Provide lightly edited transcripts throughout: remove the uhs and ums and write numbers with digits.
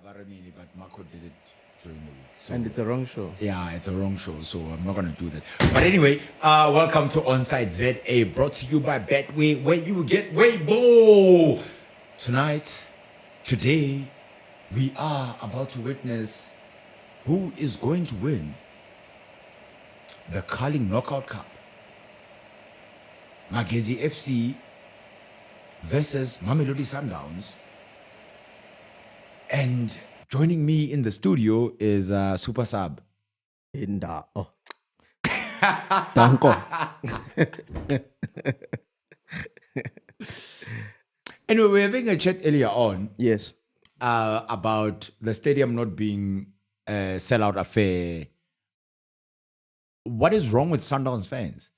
Baramini, but Marco did it during the week. So, And it's a wrong show. Yeah, it's a wrong show, so I'm not going to do that. But anyway, welcome to Onside ZA, brought to you by Betway, where you get way more. Today, we are about to witness who is going to win the Carling Knockout Cup. Magesi FC versus Mamelodi Sundowns. And joining me in the studio is Super Sub. Oh. Danko. Anyway, we were having a chat earlier on. Yes. About the stadium not being a sellout affair. What is wrong with Sundowns fans?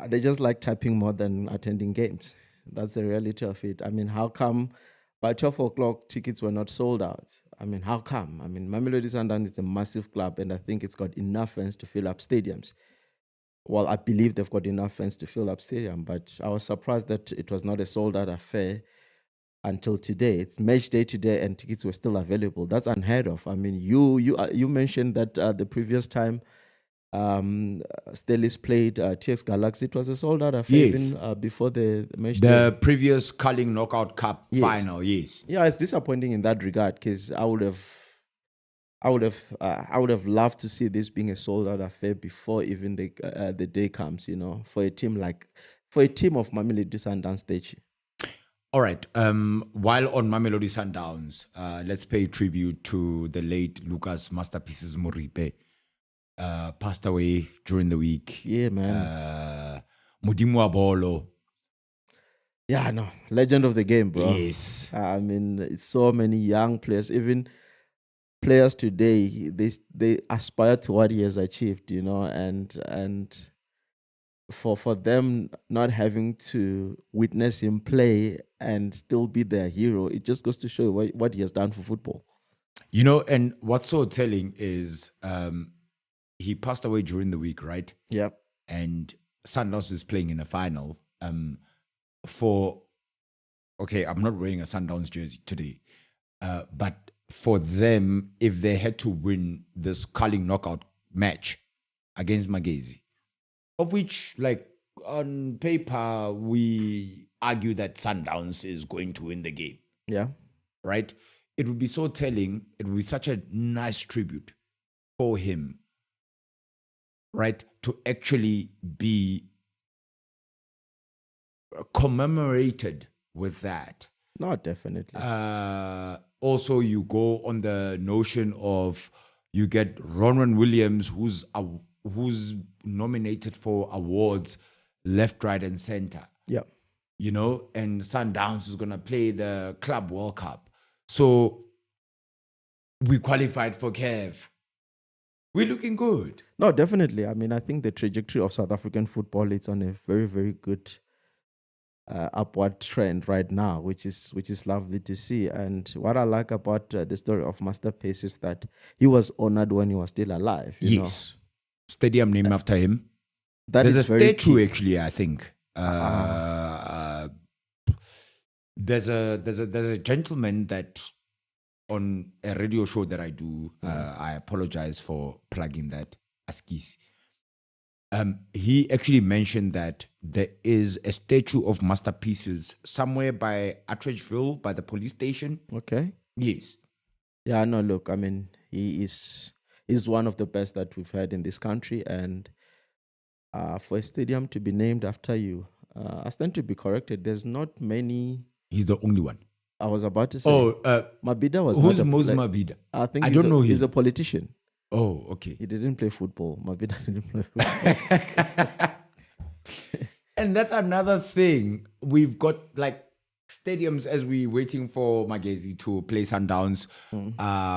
They just like typing more than attending games. That's the reality of it. I mean, how come by 12 o'clock tickets were not sold out? I mean, how come? I mean, Mamelodi Sundowns is a massive club, and I think it's got enough fans to fill up stadiums. Well, I believe they've got enough fans to fill up stadium, but I was surprised that it was not a sold-out affair until today. It's match day today, and tickets were still available. That's unheard of. I mean, you mentioned that the previous time Stellis played TX Galaxy, it was a sold-out affair even before the match day. The previous Carling Knockout Cup final, yes. Yeah, it's disappointing in that regard because I would have loved to see this being a sold-out affair before even the day comes. You know, for a team of Mamelodi Sundowns stage. All right. While on Mamelodi Sundowns, let's pay tribute to the late Lucas Masterpieces Moripe. Passed away during the week. Yeah, man. Mudimu Abolo. Yeah, no, legend of the game, bro. Yes. I mean, it's so many young players, even players today, they aspire to what he has achieved, you know, and for them not having to witness him play and still be their hero, it just goes to show what he has done for football. You know, and what's so telling is he passed away during the week, right? Yeah. And Sundowns is playing in a final. I'm not wearing a Sundowns jersey today, but for them, if they had to win this Carling knockout match against Magesi, of which, like, on paper, we argue that Sundowns is going to win the game. Yeah. Right? It would be so telling. It would be such a nice tribute for him, right? To actually be commemorated with that. No, definitely. Also, you go on the notion of you get Ronwen Williams, who's nominated for awards left, right, and center. Yeah. You know, and Sundowns is going to play the Club World Cup. So we qualified for CAF. We're looking good. No, definitely. I mean, I think the trajectory of South African football is on a very, very good upward trend right now, which is lovely to see. And what I like about the story of Masterpiece is that he was honored when he was still alive. You know? Stadium named after him. There's a statue, actually, I think. There's a gentleman that on a radio show that I do, I apologize for plugging that, Askis. He actually mentioned that there is a statue of Masterpieces somewhere by Attridgeville, by the police station. Okay. Yes. Yeah, no, look, I mean, he's one of the best that we've had in this country, and for a stadium to be named after you, I stand to be corrected. There's not many. He's the only one. I was about to say. Mabida was. Who's Moses Mabida? I think I don't know. He's a politician. Oh, okay. He didn't play football. Mabida didn't play football. And that's another thing. We've got like stadiums as we're waiting for Magesi to play Sundowns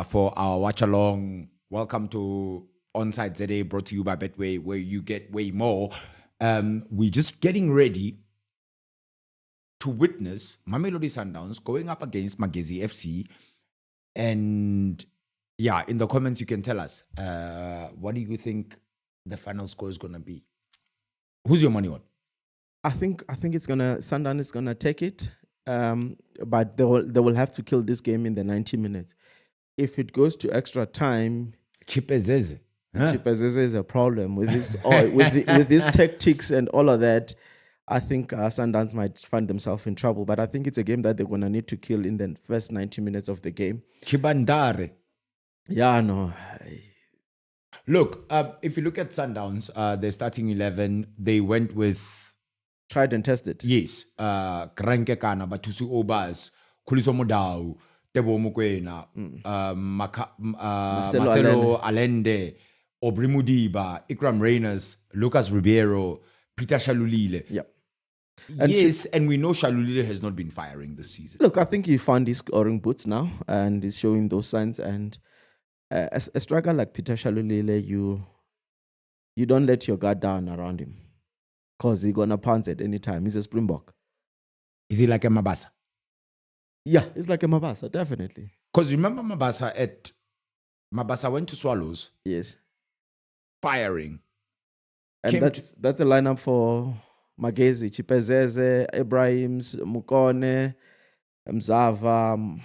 for our Watchalong. Welcome to Onside ZA, brought to you by Betway, where you get way more. We're just getting ready to witness Mamelodi Sundowns going up against Magesi FC. And yeah, in the comments, you can tell us, what do you think the final score is going to be? Who's your money on? I think Sundowns is gonna take it, but they will have to kill this game in the 90 minutes. if it goes to extra time, Chipezeze. Chipezeze is a problem with this, with these tactics and all of that. I think Sundowns might find themselves in trouble, but I think it's a game that they're gonna need to kill in the first 90 minutes of the game. Chibandare. Yeah, no. Look, if you look at Sundowns, their starting 11, they went with Tried and tested. yes, Kranke Kana, Batusi Obas, Kuliso Modau, Tebo Mukwena, Marcelo Allende, Obri Mudiba, Ikram Reyners, Lucas Ribeiro, Peter Shalulile. Yeah. And we know Shalulile has not been firing this season. Look, I think he found his scoring boots now and he's showing those signs. And a striker like Peter Shalulile, you don't let your guard down around him because he's going to pounce at any time. He's a Springbok. Is he like a Mabasa? Yeah, he's like a Mabasa, definitely. Because remember Mabasa went to Swallows. Yes. Firing. And that's a lineup for Magesi, Chipezeze, Ibrahims, Mukone, Mzava.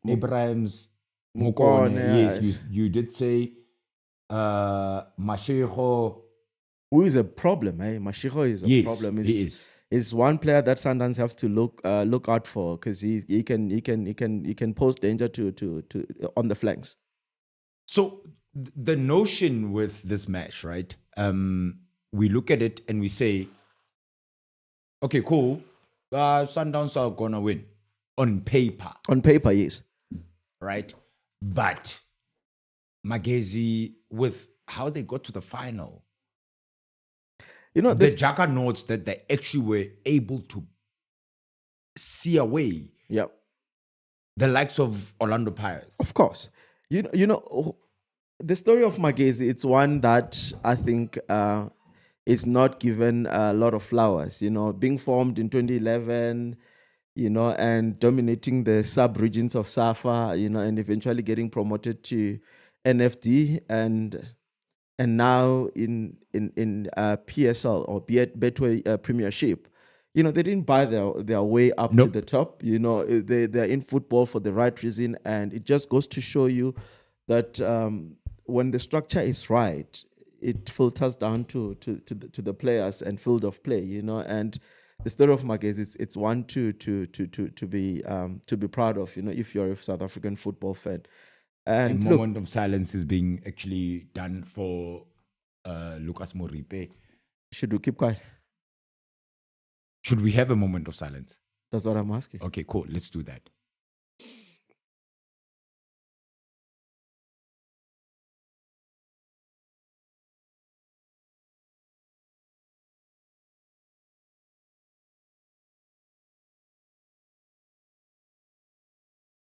Ibrahims, Mukone. Yes, you did say Mashiro. Who is a problem, eh? Mashiro is a problem. He is. It's one player that Sundowns have to look out for because he can pose danger to on the flanks. So the notion with this match, right? We look at it and we say, okay, cool. Sundowns are gonna win on paper. On paper, yes. Right? But Magesi, with how they got to the final, the juggernauts that they actually were able to see away. Yeah. The likes of Orlando Pirates. Of course. You know, the story of Magesi, it's one that I think is not given a lot of flowers. You know, being formed in 2011, you know, and dominating the sub-regions of SAFA, you know, and eventually getting promoted to NFD and now in PSL or Betway Premiership. You know, they didn't buy their way up to the top. You know, they're in football for the right reason. And it just goes to show you that when the structure is right, it filters down to the players and field of play, you know. And the story of Magesi, it's one to be proud of, you know, if you're a South African football fan. And a moment of silence is being actually done for Lucas Moripe. Should we keep quiet? Should we have a moment of silence? That's what I'm asking. Okay, cool. Let's do that.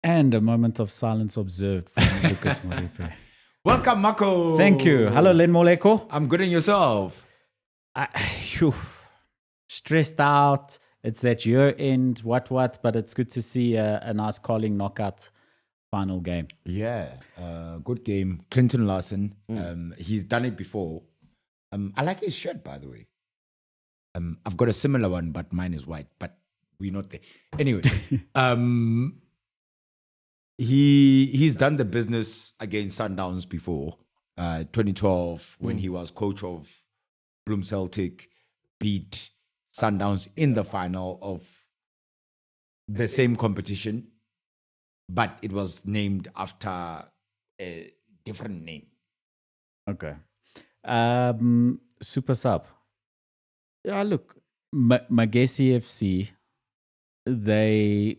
And a moment of silence observed from Lucas Moripe. Welcome, Mako. Thank you. Hello, Len Moleko. I'm good, and yourself? Stressed out. It's that year end, what, but it's good to see a nice Carling knockout final game. Yeah, good game. Clinton Larson, he's done it before. I like his shirt, by the way. I've got a similar one, but mine is white, but we're not there. Anyway, he's done the business against Sundowns before. 2012, when he was coach of Bloem Celtic, beat Sundowns in the final of the same competition, but it was named after a different name. Okay. Super sub. Yeah, look. Magesi FC, they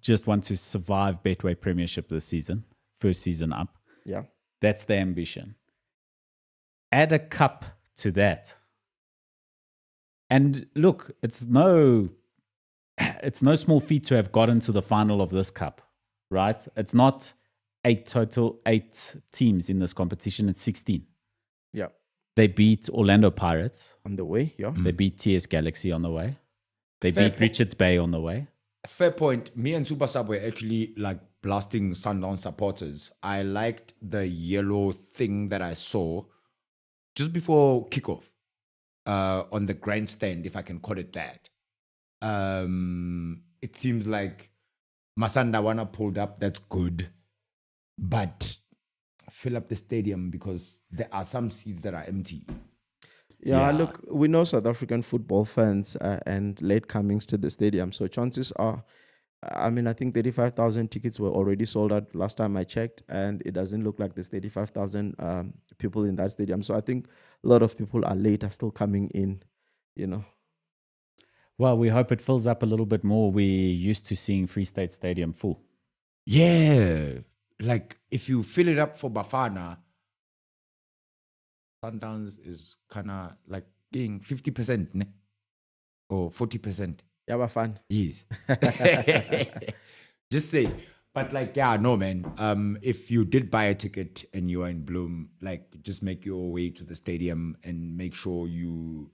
just want to survive Betway Premiership this season, first season up. Yeah. That's the ambition. Add a cup to that. And look, it's no small feat to have gotten to the final of this cup, right? It's not 8 teams in this competition, it's 16. Yeah. They beat Orlando Pirates. On the way, yeah. They beat TS Galaxy on the way. They Fair beat point. Richards Bay on the way. Fair point. Me and Super Sub were actually like blasting Sundown supporters. I liked the yellow thing that I saw just before kickoff on the grandstand, if I can call it that. It seems like Masanda Wana pulled up. That's good. but fill up the stadium because there are some seats that are empty. Yeah, look, we know South African football fans and latecomings to the stadium. So chances are, I think 35,000 tickets were already sold out last time I checked, and it doesn't look like there's 35,000 people in that stadium. So I think a lot of people are still coming in, Well, we hope it fills up a little bit more. We're used to seeing Free State Stadium full. Yeah. Like if you fill it up for Bafana, Sundowns is kind of like being 50%, ne? Or 40%. Yeah, but fun. Yes. Just say. But like, yeah, no, man. If you did buy a ticket and you are in Bloom, like just make your way to the stadium and make sure you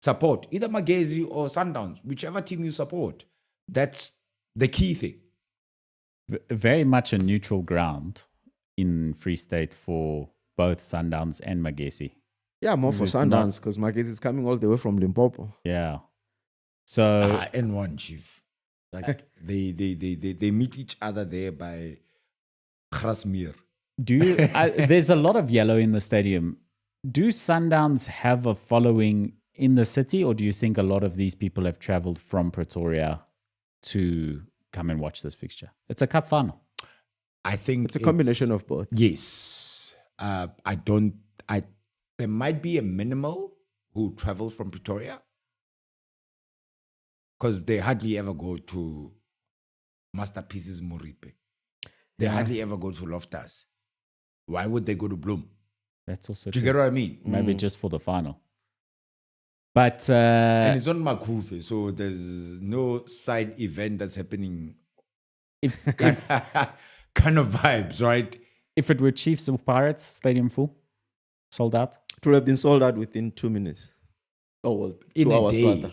support either Magesi or Sundowns, whichever team you support. That's the key thing. Very much a neutral ground in Free State for both Sundowns and Magesi. Yeah, more for Sundowns because Magesi is coming all the way from Limpopo. Yeah. So N1 chief. Like they meet each other there by Grasmere. do you there's a lot of yellow in the stadium. Do Sundowns have a following in the city, or do you think a lot of these people have traveled from Pretoria to come and watch this fixture? It's a cup final. I think It's a combination of both. Yes. There might be a minimal who travel from Pretoria because they hardly ever go to Masterpieces Moripe. They hardly ever go to Loftus. Why would they go to Bloom? That's also Do you true. get what I mean? Maybe just for the final. But And it's on Makufe, so there's no side event that's happening. Kind of vibes, right? if it were Chiefs or Pirates, stadium full, sold out. It would have been sold out within 2 minutes. Oh, well, In 2 a hours day. rather.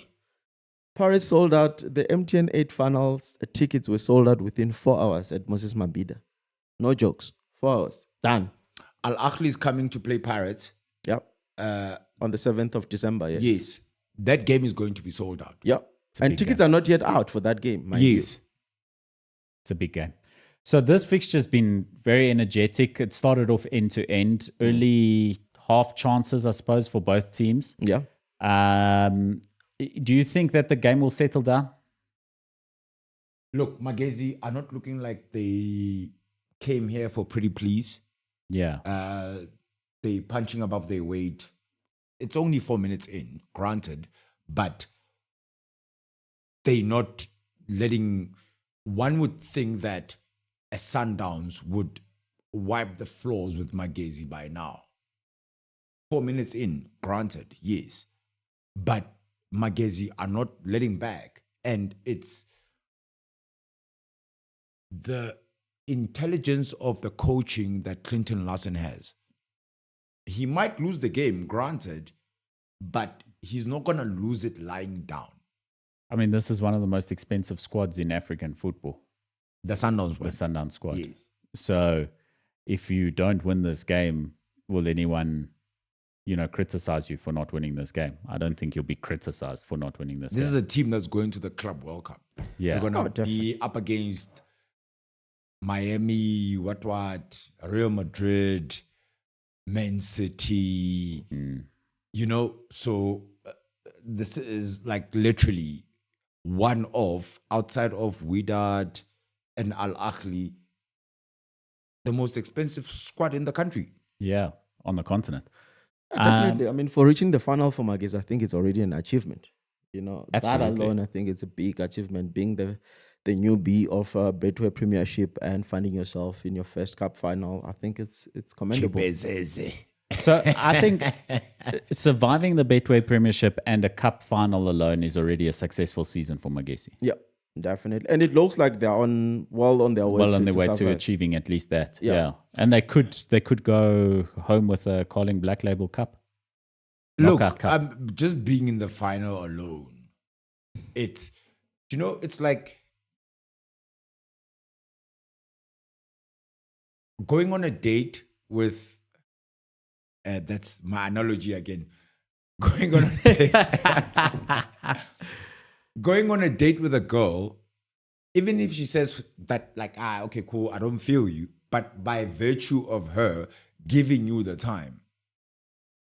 Paris sold out. The MTN 8 finals tickets were sold out within 4 hours at Moses Mabhida. No jokes. 4 hours. Done. Al Ahly is coming to play Pirates. Yep. On the 7th of December, yes. Yes. That game is going to be sold out. Yep. a And big tickets game. are not yet out for that game, mind you. Yes. It's a big game. So this fixture's been very energetic. It started off end to end. Early half chances, I suppose, for both teams. Yeah. Do you think that the game will settle down? Look, Magesi are not looking like they came here for pretty please. Yeah. They punching above their weight. It's only 4 minutes in, granted, but they not letting. One would think that a Sundowns would wipe the floors with Magesi by now. 4 minutes in, granted, yes, but Magesi are not letting back, and it's the intelligence of the coaching that Clinton Larson has. He might lose the game, granted, but he's not going to lose it lying down. I mean, this is one of the most expensive squads in African football, The Sundowns the win. Sundown squad. Yes. So if you don't win this game, will anyone, criticize you for not winning this game? I don't think you'll be criticized for not winning this This game. is a team that's going to the Club World Cup. Yeah. They're going to definitely. be up against Miami, Real Madrid, Man City, so this is like literally one of, outside of Wydad and Al Ahly, the most expensive squad in the country. Yeah, on the continent. Definitely. I mean, for reaching the final for Magesi, I think it's already an achievement. That Absolutely. alone, I think it's a big achievement. Being the newbie of Betway Premiership and finding yourself in your first cup final, I think it's commendable. So I think surviving the Betway Premiership and a cup final alone is already a successful season for Magesi. Yeah, definitely. And it looks like they're well on their way Well to on their way to survive. achieving at least that. Yeah. Yeah. And they could go home with a Carling Black Label Cup. Look, Knockout cup. just being in the final alone, it's like going on a date with, that's my analogy again, going on a date, going on a date with a girl, even if she says that like, okay, cool, I don't feel you, but by virtue of her giving you the time,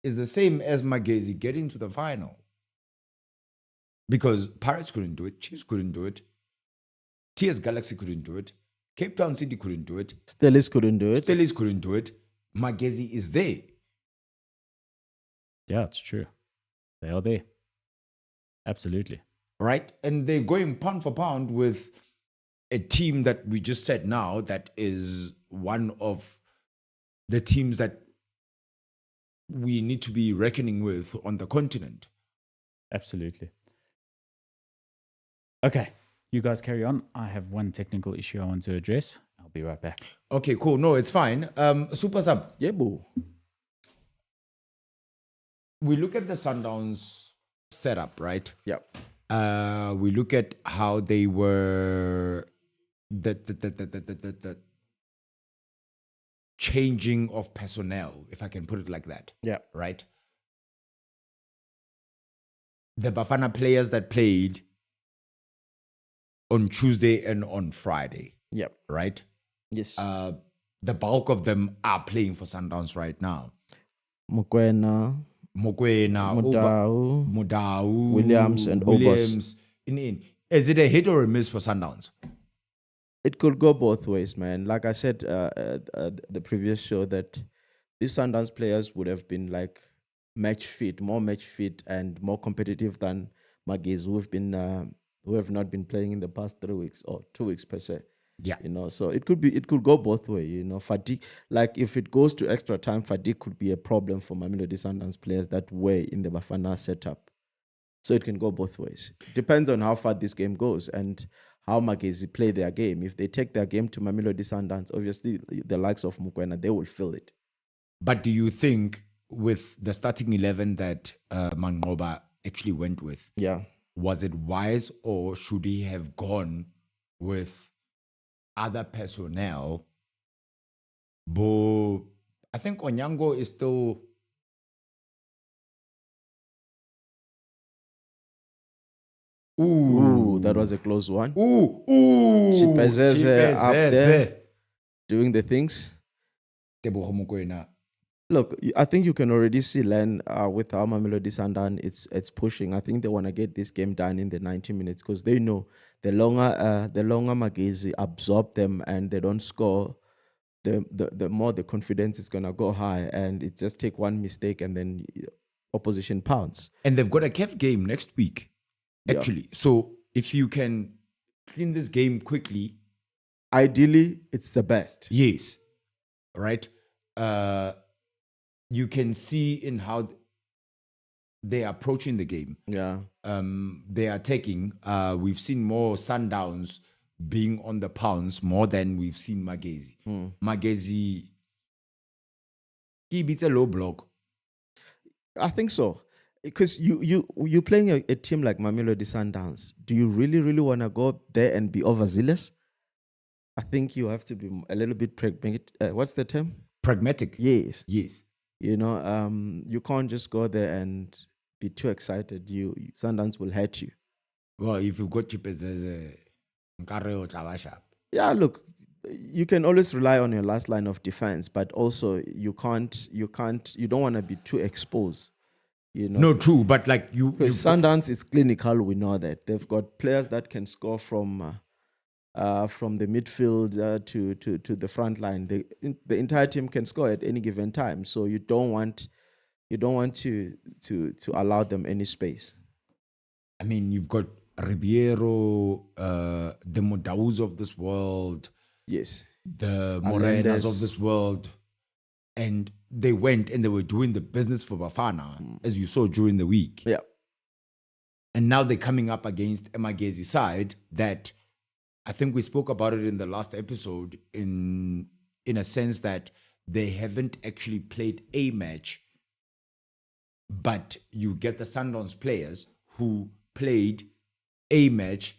is the same as Magesi getting to the final. Because Pirates couldn't do it, Chiefs couldn't do it, TS Galaxy couldn't do it, Cape Town City couldn't do it, Stellis couldn't do it. Stellis couldn't do it. Magesi is there. Yeah, it's true. They are there. Absolutely. Right? And they're going pound for pound with a team that we just said now that is one of the teams that we need to be reckoning with on the continent. Absolutely. Okay, you guys carry on. I have one technical issue I want to address. I'll be right back. Okay, cool. No, it's fine. Super Sub, Yeah, boo. we look at the Sundowns setup, right? Yep. We look at how they were the changing of personnel, if I can put it like that. Yeah. Right? The Bafana players that played on Tuesday and on Friday, Yep. right? Yes. The bulk of them are playing for Sundowns right now. Mokwena, Mokwena, Mudau, Williams, and Obos. Is it a hit or a miss for Sundowns? It could go both ways, man. Like I said the previous show, that these Sundowns players would have been like more match fit and more competitive than Magis, who have not been playing in the past 3 weeks or 2 weeks per se. Yeah. So it could go both ways. Fatigue, like if it goes to extra time, fatigue could be a problem for Mamelodi Sundowns players that were in the Bafana setup. So it can go both ways. Depends on how far this game goes and how Magesi play their game. If they take their game to Mamelodi Sundowns, obviously the likes of Mokwena, they will feel it. But do you think with the starting 11 that Mangoba actually went with, Yeah. was it wise or should he have gone with other personnel? But I think Onyango is still... Ooh, that was a close one. Ooh. Chipezeze up there doing the things. Tebogo Mokoena. Look, I think you can already see Len with how Mamelodi Sundowns it's pushing. I think they want to get this game done in the 90 minutes because they know the longer Magesi absorb them and they don't score, the more the confidence is gonna go high, and it just take one mistake and then opposition pounds. And they've got a KEF game next week, actually. Yeah. So if you can clean this game quickly, ideally it's the best. Yes, right. You can see in how they are approaching the game. Yeah. They are taking. We've seen more Sundowns being on the pounds more than we've seen Magesi. Magesi, he beats a low block. I think so. Because you're playing a team like Mamelodi Sundowns. Do you really, really want to go there and be overzealous? I think you have to be a little bit pragmatic. What's the term? Pragmatic. Yes. Yes. You can't just go there and be too excited. Sundowns will hurt you. Well, if you got Chipezeze, yeah, look, you can always rely on your last line of defense, but also you don't want to be too exposed. No, true, but like because Sundowns is clinical. We know that they've got players that can score from the midfield to the front line. The entire team can score at any given time. So you don't want to allow them any space. I mean, you've got Ribeiro, the Modaus of this world, yes, the Morenas of this world, and they went and they were doing the business for Bafana, as you saw during the week. Yeah, and now they're coming up against Magesi side that I think we spoke about it in the last episode in a sense that they haven't actually played a match, but you get the Sundowns players who played a match.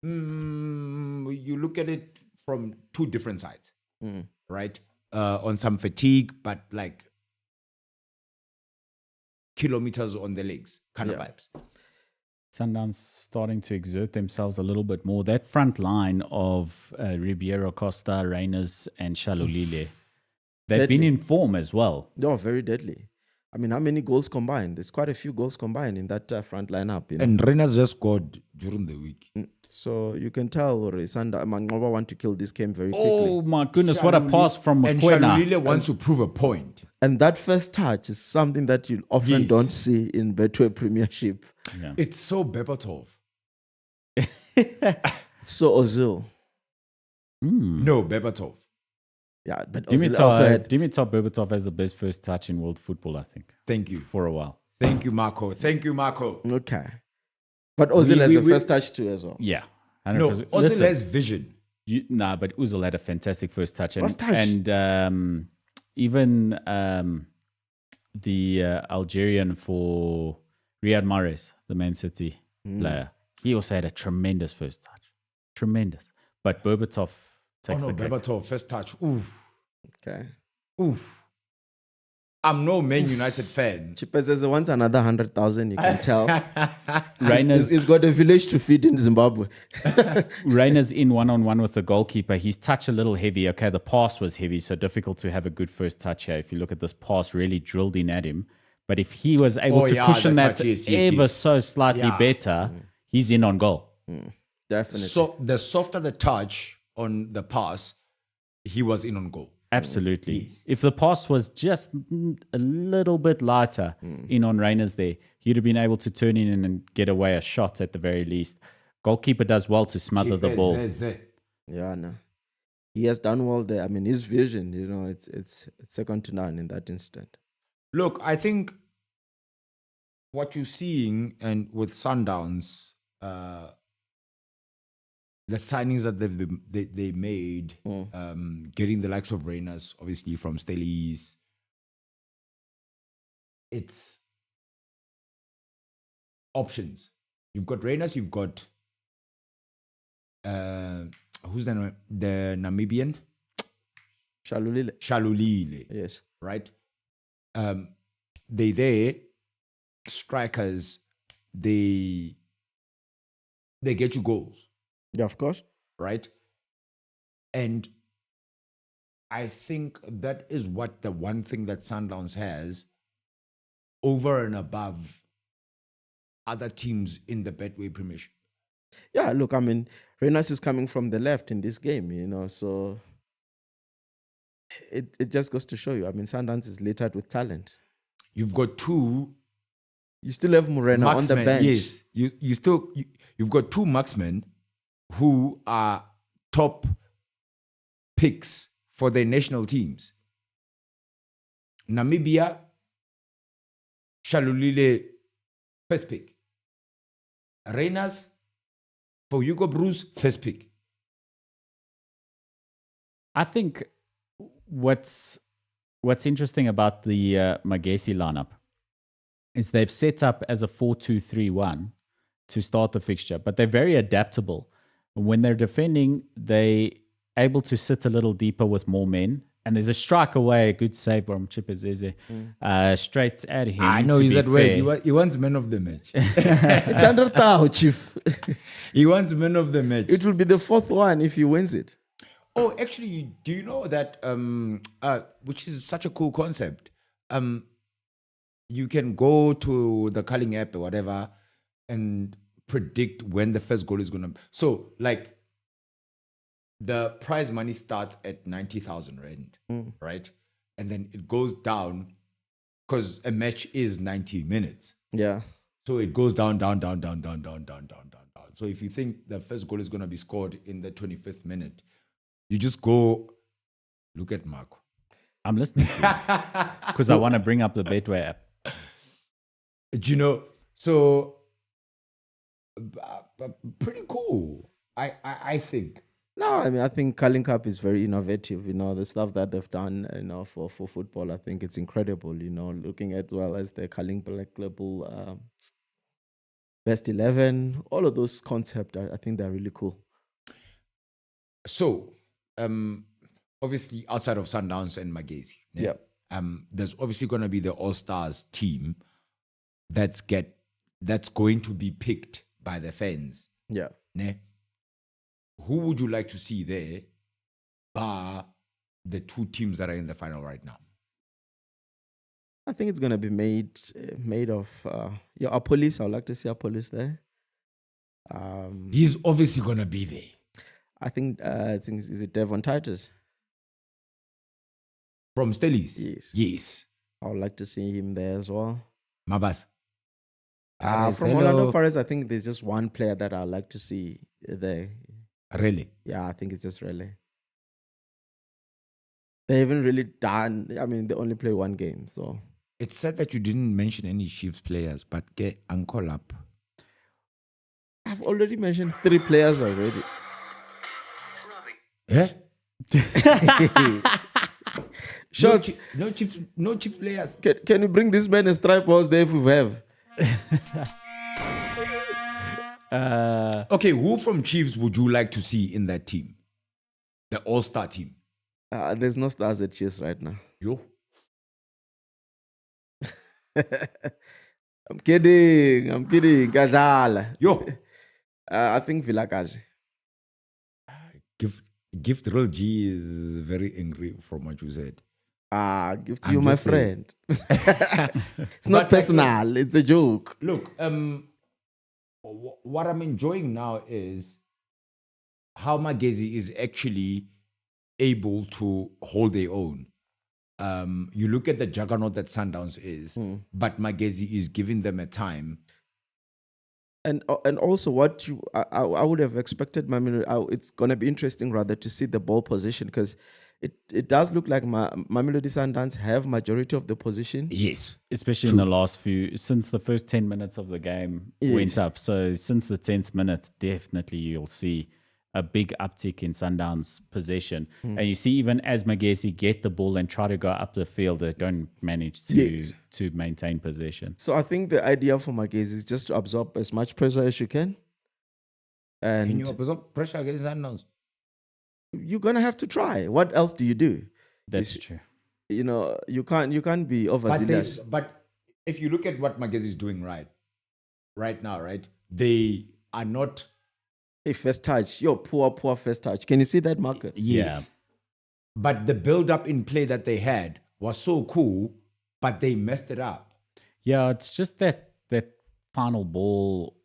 You look at it from two different sides, right? On some fatigue, but like kilometers on the legs kind of vibes. Sundowns starting to exert themselves a little bit more. That front line of Ribeiro Costa, Reyners, and Shalulile, they've been in form as well. They are very deadly. I mean, how many goals combined? There's quite a few goals combined in that front lineup. You know? And Reyners just scored during the week. So you can tell Mangoba want to kill this game very quickly. Oh my goodness, what a pass from And Mokoena. Shalulile wants to prove a point. And that first touch is something that you often don't see in Betway Premiership. Yeah. It's so Berbatov. So Ozil. No, Berbatov. Yeah, but Ozil also had... Dimitar Berbatov has the best first touch in world football, I think, Thank you. for a while. Thank you, Marco. Thank you, Marco. Okay. But Ozil has a first touch too as well. Yeah. No, 100%. Ozil Listen, has vision. but Ozil had a fantastic first touch. First touch. And even the Algerian for Riyad Mahrez, the Man City player, he also had a tremendous first touch. Tremendous. But Berbatov takes the cake. Berbatov, first touch. Oof. Okay. Oof. I'm no Man United fan. Chipezeze wants another 100,000, you can tell. Reyners, He's got a village to feed in Zimbabwe. Reyners in one-on-one with the goalkeeper. He's touch a little heavy. Okay, the pass was heavy, so difficult to have a good first touch here. If you look at this pass, really drilled in at him. But if he was able to cushion that ever so slightly better, he's in on goal. Definitely. So the softer the touch on the pass, he was in on goal. Absolutely. Yes. If the pass was just a little bit lighter in on Reyners there, he'd have been able to turn in and get away a shot at the very least. Goalkeeper does well to smother the ball. Yeah, no. He has done well there. I mean, his vision, you know, it's second to none in that instant. Look, I think what you're seeing and with Sundowns, the signings that they made, getting the likes of Reyners, obviously from Stellies, it's options. You've got Reyners, you've got who's the Namibian? Shalulile. Yes. Right? They strikers, they get you goals. Yeah, of course. Right? And I think that is what the one thing that Sundowns has over and above other teams in the Betway Premiership. Yeah, look, I mean, Reyners is coming from the left in this game, you know, so it just goes to show you. I mean, Sundowns is littered with talent. You've got two. You still have Moreno on the bench. Yes, you've got two marksmen who are top picks for their national teams. Namibia, Shalulile, first pick. Reyners, for Hugo Bruce, first pick. I think what's interesting about the Magesi lineup is they've set up as a 4-2-3-1 to start the fixture, but they're very adaptable. When they're defending, they're able to sit a little deeper with more men. And there's a strike away, a good save from Chipezeze, straight at him. I know he's that way. He wants man of the match. It's under Tao, Chief. He wants man of the match. It will be the fourth one if he wins it. Oh, actually, do you know that, which is such a cool concept? You can go to the Culling app or whatever and predict when the first goal is going to... So, like, the prize money starts at 90,000 rand, right? And then it goes down because a match is 90 minutes. Yeah. So it goes down. So if you think the first goal is going to be scored in the 25th minute, you just go look at Marco. I'm listening to you because I want to bring up the Betway app. You know, so pretty cool. I think. No, I mean, I think Culling Cup is very innovative. You know, the stuff that they've done, you know, for football, I think it's incredible. You know, looking at well as the Culling Black Label, Best 11, all of those concepts, I think they're really cool. So, obviously, outside of Sundowns and Magesi, yeah, there's obviously going to be the All Stars team that's going to be picked by the fans. Yeah. Ne? Who would you like to see there, bar the two teams that are in the final right now? I think it's gonna be made of our police. I'd like to see our police there. He's obviously gonna be there. I think is it Devon Titus? From Stellies? Yes. Yes. I would like to see him there as well. Mabas. From Orlando Pirates, I think there's just one player that I'd like to see there. Really? Yeah, I think it's just really. They haven't really done. I mean, they only play one game, so. It's sad that you didn't mention any Chiefs players, but get Uncle up. I've already mentioned 3 players already. Eh? Shots. No Chiefs players. Can you bring this man a stripe balls there if we have? Okay, who from Chiefs would you like to see in that team? The all-star team. There's no stars at Chiefs right now. Yo. I'm kidding. Gadala. Yo. I think Vilakazi. Gift Real G is very angry from what you said. Give to you, my friend. It's not personal. It's a joke. Look, what I'm enjoying now is how Magesi is actually able to hold their own. You look at the juggernaut that Sundowns is, but Magesi is giving them a time. And also what I would have expected, it's going to be interesting rather to see the ball position, because it does look like Mamelodi Sundowns have majority of the position. Yes. Especially in the last since the first 10 minutes of the game went up. So since the 10th minute, definitely you'll see a big uptick in Sundowns' possession. And you see, even as Magesi get the ball and try to go up the field, they don't manage to maintain possession. So I think the idea for Magesi is just to absorb as much pressure as you can. And Can you absorb pressure against Sundowns? You're gonna have to try. What else do you do? That's true. You know, you can't be overzealous. But if you look at what Magesi is doing right now, right? They are not a first touch. Poor first touch. Can you see that marker? Yes. Yeah. But the build-up in play that they had was so cool, but they messed it up. Yeah, it's just that final ball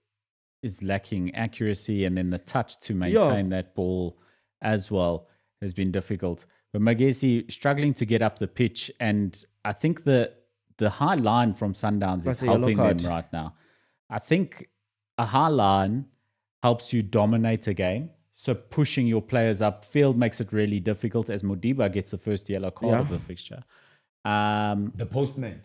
is lacking accuracy, and then the touch to maintain that ball as well has been difficult. But Magesi struggling to get up the pitch, and I think the high line from Sundowns is helping them right now. I think a high line helps you dominate a game. So pushing your players upfield makes it really difficult, as Modiba gets the first yellow card of the fixture. The postman.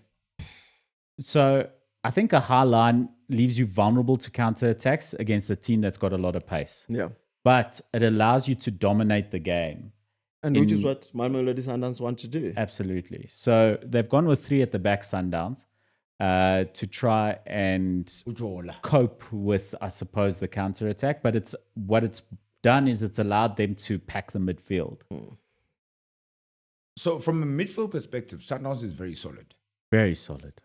So I think a high line leaves you vulnerable to counterattacks against a team that's got a lot of pace. Yeah. But it allows you to dominate the game. And which is what Mamelodi Sundowns want to do. Absolutely. So they've gone with 3 at the back, Sundowns, to try and cope with, I suppose, the counterattack. But what it's done is it's allowed them to pack the midfield. So from a midfield perspective, Sundowns is very solid. Very solid.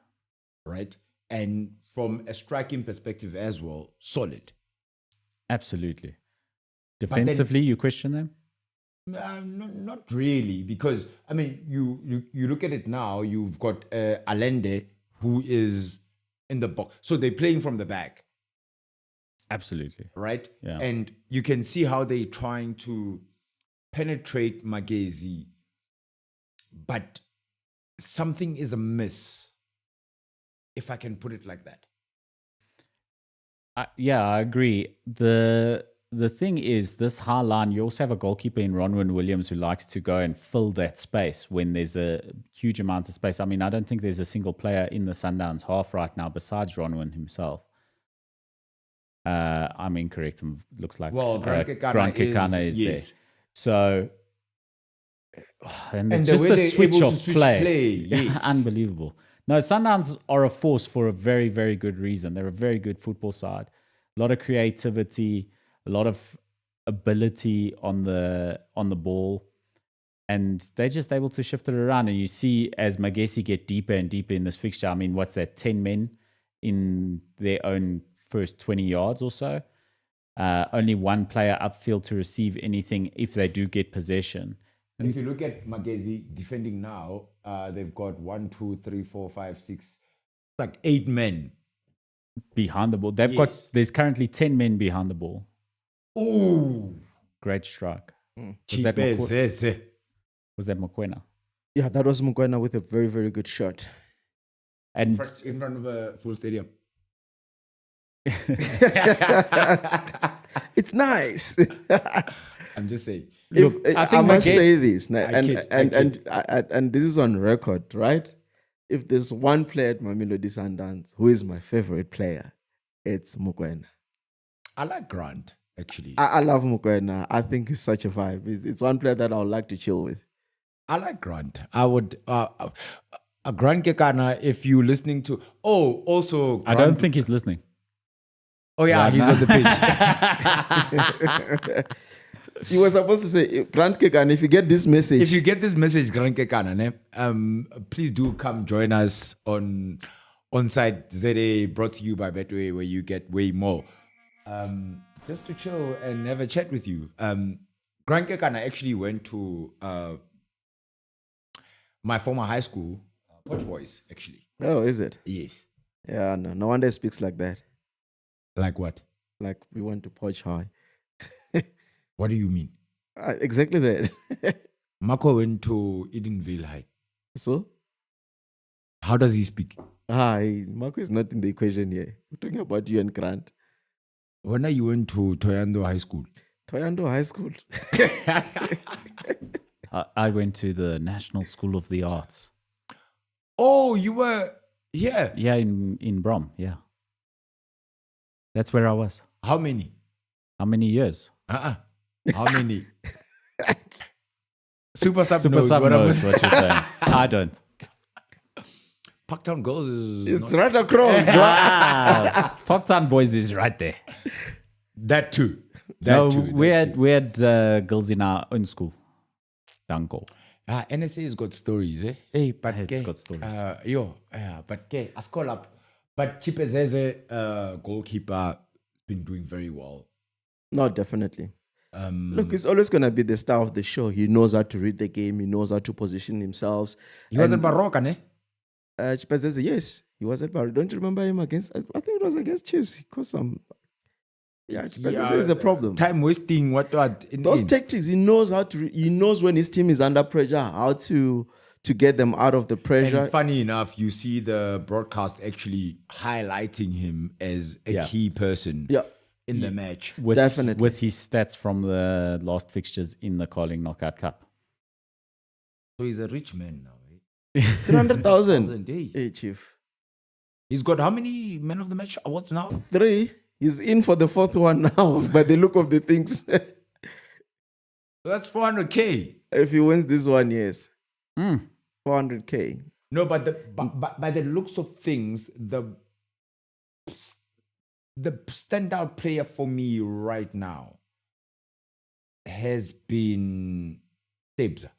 Right? And from a striking perspective as well, solid. Absolutely. Defensively, you question them? Not really, because, I mean, you look at it now, you've got Allende, who is in the box. So they're playing from the back. Absolutely. Right? Yeah. And you can see how they're trying to penetrate Magesi, but something is amiss, if I can put it like that. Yeah, I agree. The thing is, this high line, you also have a goalkeeper in Ronwin Williams who likes to go and fill that space when there's a huge amount of space. I mean, I don't think there's a single player in the Sundowns half right now besides Ronwin himself. I'm incorrect. Looks like Grant Kekana is yes. there. So, and the just way the they're switch able of to switch play, yes. Unbelievable. No, Sundowns are a force for a very, very good reason. They're a very good football side. A lot of creativity, a lot of ability on the ball, and they're just able to shift it around. And you see, as Magesi get deeper and deeper in this fixture, I mean, what's that, 10 men in their own first 20 yards or so. Only one player upfield to receive anything if they do get possession. If you look at Magesi defending now, they've got 1, 2, 3, 4, 5, 6, like 8 men behind the ball. There's currently 10 men behind the ball. Ooh, great strike. Was that Mokoena? Yeah, that was Mokoena with a very, very good shot. And in front of a full stadium. It's nice. I'm just saying. I must say this, and this is on record, right? If there's one player at Mamelodi Sundowns who is my favorite player, it's Mokoena. I like Grant, actually. I love Mokoena. I think he's such a vibe. It's one player that I would like to chill with. I like Grant. I would... Grant Kekana, if you're listening to... Oh, also... Grant, I don't think he's listening. Oh, yeah, he's on the pitch. You were supposed to say, Grant Kekana, if you get this message... If you get this message, Grant Kekana, please do come join us on Onside ZA, brought to you by Betway, where you get way more. Just to chill and have a chat with you. Grant Kekana actually went to my former high school, Poch Boys, actually. Oh, is it? Yes. Yeah, no wonder he speaks like that. Like what? Like we went to Poch High. What do you mean? Exactly that. Marco went to Edenville High. So? How does he speak? Marco is not in the equation here. We're talking about you and Grant. When you went to Toyando High School? Toyando High School. I went to the National School of the Arts. Oh, you were here? Yeah, in Brom, yeah. That's where I was. How many? How many years? How many? Super Sub knows what you're saying. I don't. Parktown Girls is... It's right across. Parktown Boys is right there. That too. We had girls in our own school. Danko. NSA has got stories, eh? Hey, but it's got stories. But I call up. But Chipezeze, goalkeeper, been doing very well. No, definitely. Look, it's always going to be the star of the show. He knows how to read the game. He knows how to position himself. He was at Baroka, ne? Chipezeze, yes. He was at Baroka. Don't you remember him against... I think it was against Chiefs. He caused some... Yeah, Chipezeze is a problem. Time wasting, what? Those tactics, he knows how to... He knows when his team is under pressure, how to get them out of the pressure. And funny enough, you see the broadcast actually highlighting him as a key person in the match. Definitely. With his stats from the last fixtures in the Carling Knockout Cup. So he's a rich man now. 300,000. Hey, Chief. He's got how many Men of the Match awards now? 3. He's in for the 4th one now, by the look of the things. That's 400K. If he wins this one, yes. 400K. No, but by the looks of things, the standout player for me right now has been Tebza.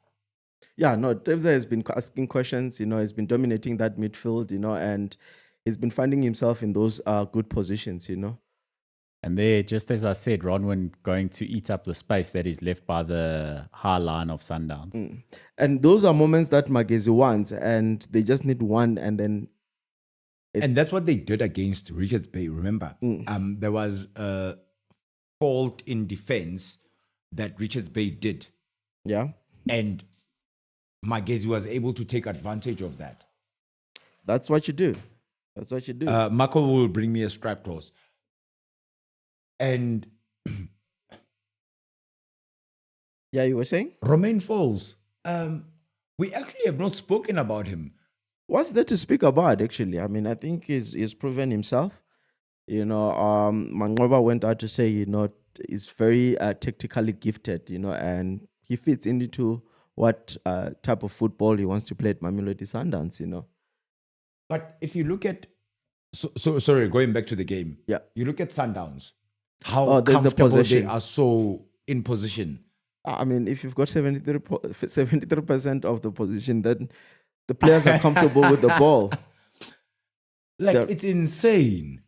Yeah, no, Tebza has been asking questions, he's been dominating that midfield, and he's been finding himself in those good positions, And there, just as I said, Ronwin going to eat up the space that is left by the high line of Sundowns. And those are moments that Magesi wants, and they just need one, and then... And that's what they did against Richards Bay, remember? There was a fault in defense that Richards Bay did. Yeah. And Magesi was able to take advantage of that. That's what you do. Marco will bring me a striped horse. And yeah, you were saying? Romain Falls. We actually have not spoken about him. What's there to speak about, actually? I mean, I think he's proven himself. Mangoba went out to say, he's very tactically gifted, and he fits into what type of football he wants to play at Mamelodi Sundowns, But if you look at... So sorry, going back to the game. Yeah. You look at Sundowns. How comfortable they are so in position. I mean, if you've got 73% of the position, then the players are comfortable with the ball. It's insane.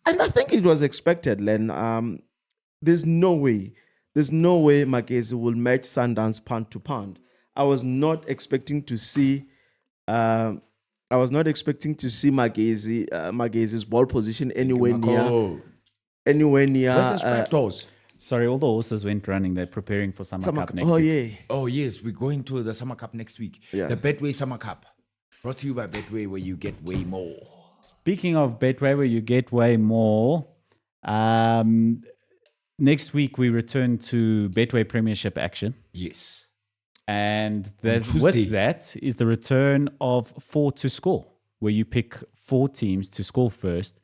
And I think it was expected, Len. There's no way Magesi will match Sundowns pound to pound. I was not expecting to see Magesi's ball position anywhere near. Where's the Spectors? Sorry, all the horses went running. They're preparing for Summer Cup next week. Yeah. Oh, yes, we're going to the Summer Cup next week. Yeah. The Betway Summer Cup. Brought to you by Betway, where you get way more. Speaking of Betway, where you get way more, next week we return to Betway Premiership action. Yes. And Tuesday. with that is the return of 4 to score, where you pick 4 teams to score first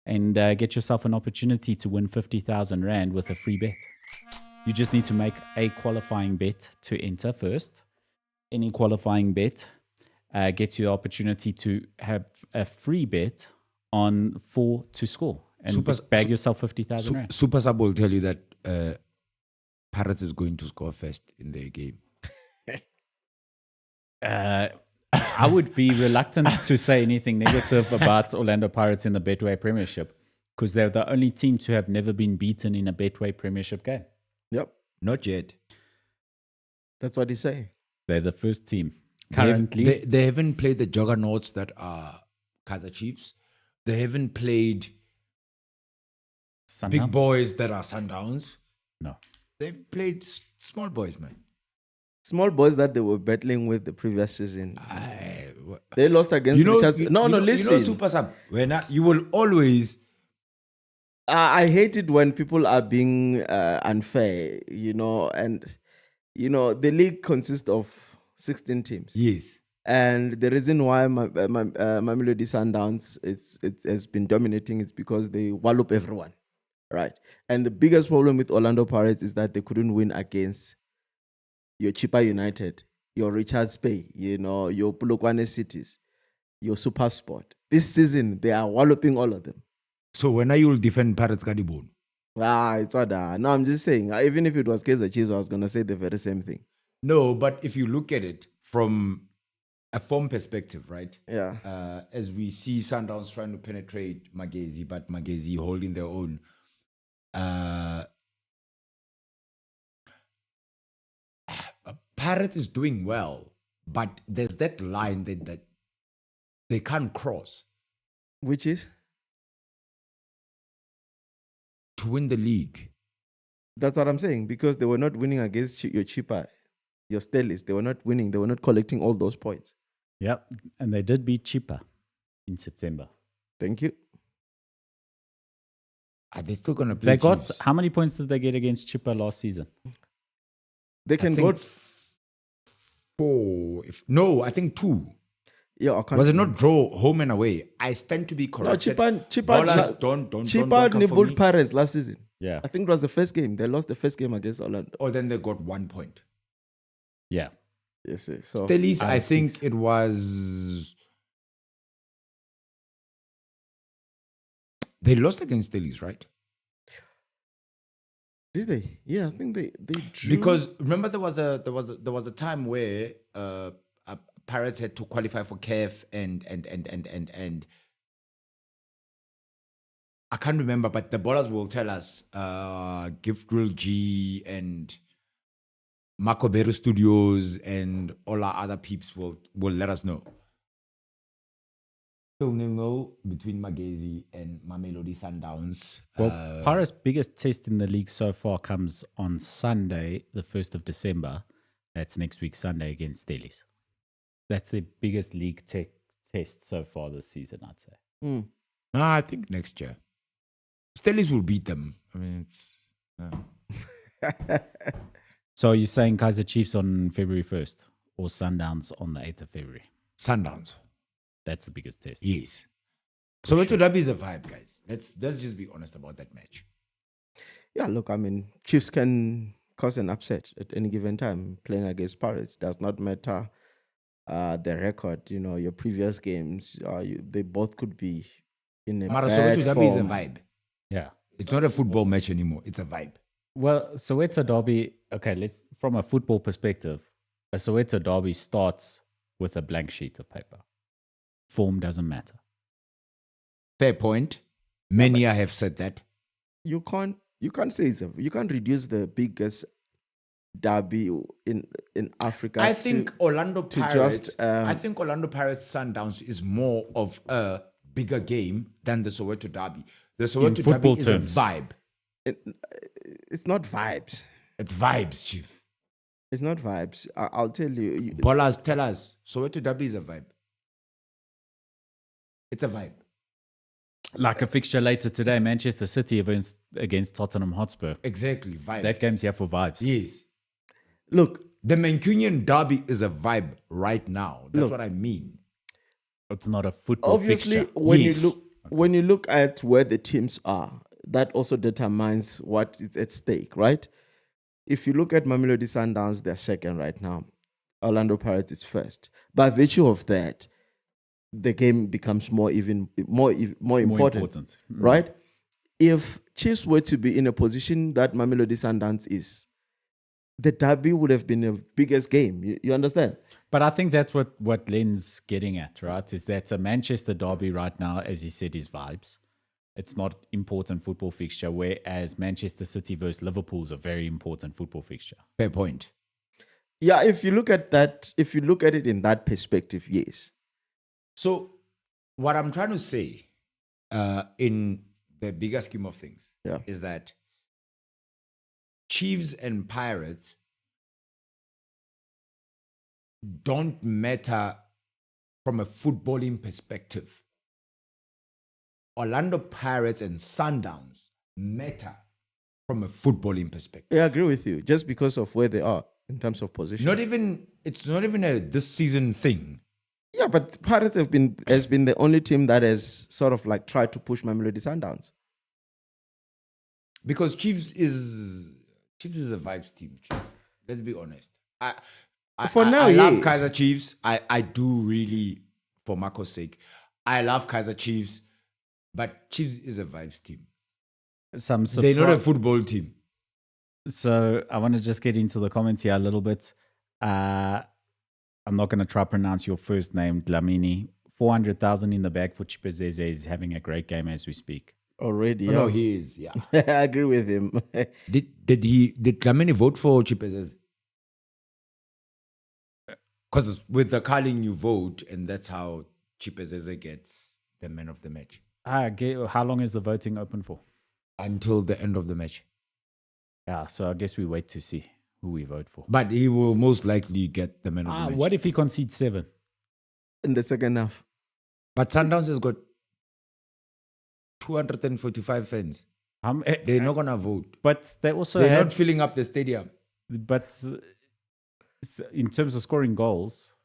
and get yourself an opportunity to win 50,000 Rand with a free bet. You just need to make a qualifying bet to enter first. Any qualifying bet gets you the opportunity to have a free bet on 4 to score and bag yourself 50,000 Rand. Super Sub will tell you that Pirates is going to score first in their game. I would be reluctant to say anything negative about Orlando Pirates in the Betway Premiership because they're the only team to have never been beaten in a Betway Premiership game. Yep. Not yet. That's what he's saying. They're the first team. Currently, They haven't played the juggernauts that are Kaizer Chiefs. They haven't played Sundowns? big boys that are Sundowns. No. They've played small boys, man. Small boys that they were battling with the previous season. They lost against Richards. Listen. You know, Super Sub, you will always... I hate it when people are being unfair, and, the league consists of 16 teams. Yes. And the reason why Mamelodi Sundowns has been dominating is because they wallop everyone, right? And the biggest problem with Orlando Pirates is that they couldn't win against your Chippa United, your Richards Bay, your Polokwane Cities, your SuperSport. This season, they are walloping all of them. So when you will defend Pirates Kadibon? It's order. No, I'm just saying, even if it was Kaizer Chiefs, I was going to say the very same thing. No, but if you look at it from a form perspective, right? Yeah. As we see Sundowns trying to penetrate Magesi, but Magesi holding their own. Pirates is doing well, but there's that line that they can't cross. Which is? To win the league. That's what I'm saying, because they were not winning against your Chippa, your Stellis. They were not winning. They were not collecting all those points. Yep. And they did beat Chippa in September. Thank you. Are they still going to play? How many points did they get against Chippa last season? They can go 4. I think 2. Yeah, was it not draw home and away? I stand to be corrected. No, Chippa nibbled Pirates last season. Yeah. I think it was the first game. They lost the first game against Orlando. Oh, then they got 1 point. Yeah. Yes, sir. So Stellis, I think it was... They lost against Stellis, right? Did they? Yeah, I think they drew. Because remember there was a time where Pirates had to qualify for CAF and I can't remember, but the ballers will tell us Gift Grill G and Makoberu Studios and all our other peeps will let us know. So between Magesi and Mamelodi Sundowns. Well, Pirates' biggest test in the league so far comes on Sunday, the 1st of December. That's next week, Sunday, against Stellis. That's the biggest league test so far this season, I'd say. I think next year. Stellis will beat them. I mean, it's... So you're saying Kaizer Chiefs on February 1st or Sundowns on the 8th of February? Sundowns. That's the biggest test. Yes. So Soweto Derby is a vibe, guys. Let's just be honest about that match. Yeah, look, I mean, Chiefs can cause an upset at any given time. Playing against Pirates does not matter the record. Your previous games, they both could be in a bad Soweto Derby is a vibe. Yeah. It's not a football match anymore. It's a vibe. Well, Soweto Derby, okay, from a football perspective, a Soweto Derby starts with a blank sheet of paper. Form doesn't matter. Fair point. Many have said that. You can't say you can't reduce the biggest derby in Africa. I think Orlando Pirates. I think Orlando Pirates Sundowns is more of a bigger game than the Soweto Derby. The Soweto football Derby terms. is a vibe. It's not vibes. It's vibes, Chief. It's not vibes. I'll tell you. Ballers, tell us. Soweto Derby is a vibe. It's a vibe. Like a fixture later today, Manchester City against Tottenham Hotspur. Exactly, vibe. That game's here for vibes. Yes. Look, The Mancunian Derby is a vibe right now. That's what I mean. It's not a football obviously, fixture. when you look at where the teams are, that also determines what is at stake, right? If you look at Mamelodi Sundowns, they're second right now. Orlando Pirates is first. By virtue of that, the game becomes more important, right? If Chiefs were to be in a position that Mamelodi Sundowns is, the derby would have been the biggest game. You understand? But I think that's what Len's getting at, right? Is that a Manchester derby right now, as he said, is vibes. It's not important football fixture, whereas Manchester City versus Liverpool is a very important football fixture. Fair point. Yeah, if you look at it in that perspective, yes. So, what I'm trying to say in the bigger scheme of things is that Chiefs and Pirates don't matter from a footballing perspective. Orlando Pirates and Sundowns matter from a footballing perspective. Yeah, I agree with you. Just because of where they are in terms of position. It's not even a this season thing. Yeah, but Pirates has been the only team that has sort of like tried to push Mamelodi Sundowns. Because Chiefs is a vibes team. Chief. Let's be honest. I love Kaiser Chiefs. I do really, for Marco's sake. I love Kaiser Chiefs, but Chiefs is a vibes team. They're not a football team. So I want to just get into the comments here a little bit. I'm not going to try to pronounce your first name, Dlamini. 400,000 in the bag for Chipezeze is having a great game as we speak. Already, No, he is, yeah. I agree with him. Did Dlamini vote for Chipezeze? Because with the calling you vote, and that's how Chipezeze gets the man of the match. How long is the voting open for? Until the end of the match. Yeah, so I guess we wait to see who we vote for. But he will most likely get the man of the match. What if he concedes 7? In the second half. But Sundowns has got 245 fans. They're not going to vote. But they're not filling up the stadium. But in terms of scoring goals,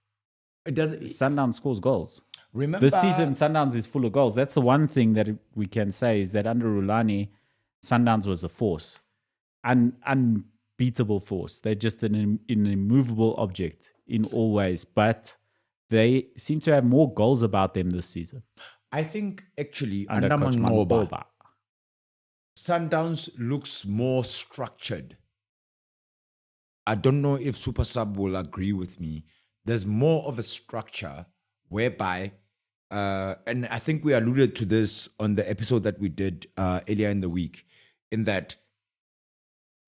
Sundowns scores goals. Remember, this season, Sundowns is full of goals. That's the one thing that we can say is that under Rulani, Sundowns was a force. Unbeatable force. They're just an immovable object in all ways. But they seem to have more goals about them this season. I think actually under Coach Mangoba, Sundowns looks more structured. I don't know if Super Sub will agree with me. There's more of a structure whereby, and I think we alluded to this on the episode that we did earlier in the week, in that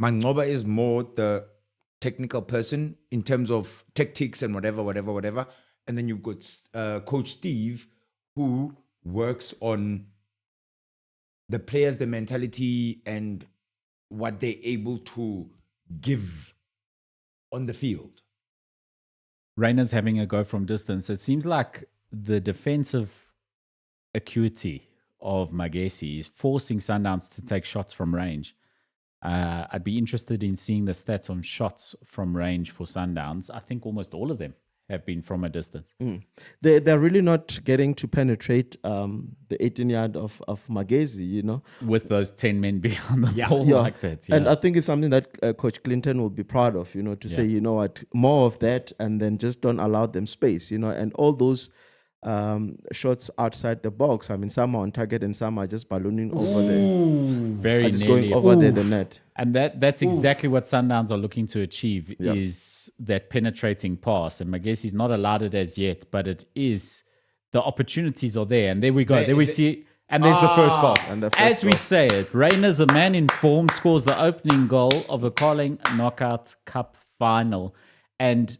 Mangoba is more the technical person in terms of tactics and whatever. And then you've got Coach Steve, who works on the players, the mentality, and what they're able to give on the field. Rainer's having a go from distance. It seems like the defensive acuity of Magesi is forcing Sundowns to take shots from range. I'd be interested in seeing the stats on shots from range for Sundowns. I think almost all of them have been from a distance. They're really not getting to penetrate the 18-yard of Magesi, you know. With those 10 men behind the ball like that. Yeah. And I think it's something that Coach Clinton will be proud of, you know, to say, you know what, more of that, and then just don't allow them space, you know, and all those shots outside the box. I mean, some are on target and some are just ballooning over very just nearly. going over the net. And that's exactly what Sundowns are looking to achieve is that penetrating pass. And Magesi's not allowed it as yet, but it is, the opportunities are there. And there we go. There we see And there's the first goal. And the first As we goal. say it, Reyna's a man in form, scores the opening goal of the Carling Knockout Cup final. And,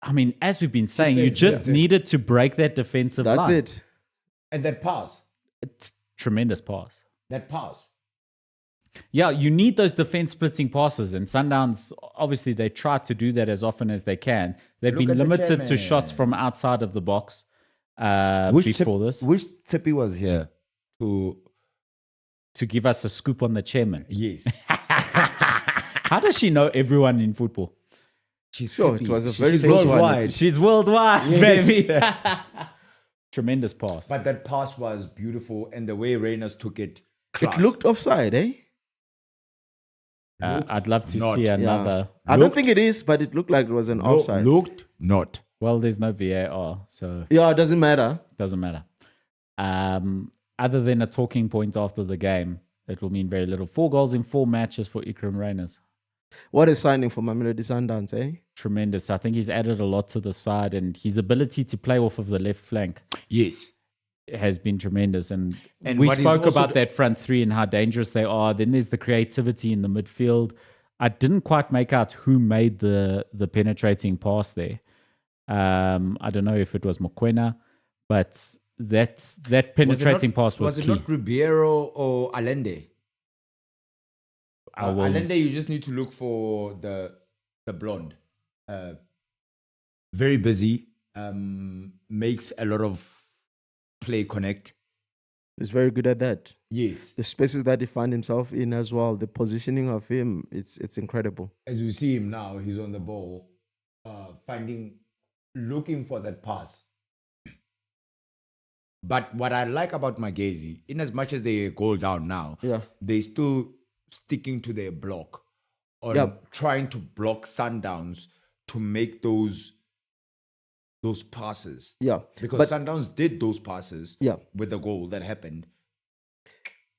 I mean, as we've been saying, you just needed to break that defensive line. That's it. And that pass. It's tremendous pass. That pass. Yeah, you need those defense splitting passes, and Sundowns, obviously, they try to do that as often as they can. They've Look been at the limited to chairman. shots from outside of the box before this Which Tippy was here to to give us a scoop on the chairman. yes. How does she know everyone in football? She's Sure, Tippy. it was a She's very close one. worldwide. She's worldwide, Yes. baby. Tremendous pass. But that pass was beautiful, and the way Reyners took it, class. It looked offside, eh? I'd love to not. see Yeah. another. I don't think it is, but it looked like it was an offside. Looked not. Well, there's no VAR, so Yeah, it doesn't matter. it doesn't matter. Other than a talking point after the game, it will mean very little. 4 goals in 4 matches for Ikram Reyners. What a signing for Mamelodi Sundowns, eh? Tremendous. I think he's added a lot to the side, and his ability to play off of the left flank Yes. has been tremendous. And And we what he's spoke also about that front three and how dangerous they are. Then there's the creativity in the midfield. I didn't quite make out who made the penetrating pass there. I don't know if it was Mokwena, but that penetrating pass was it key. not Ribeiro or Allende? I will- Allende, you just need to look for the blonde. Very busy. Makes a lot of play connect. He's very good at that. Yes. The spaces that he found himself in as well, the positioning of him, it's incredible. As you see him now, he's on the ball, looking for that pass. But what I like about Magesi, in as much as they go down now, Yeah. they still sticking to their block or trying to block Sundowns to make those passes. Yeah. Because Sundowns did those passes Yeah. with the goal that happened.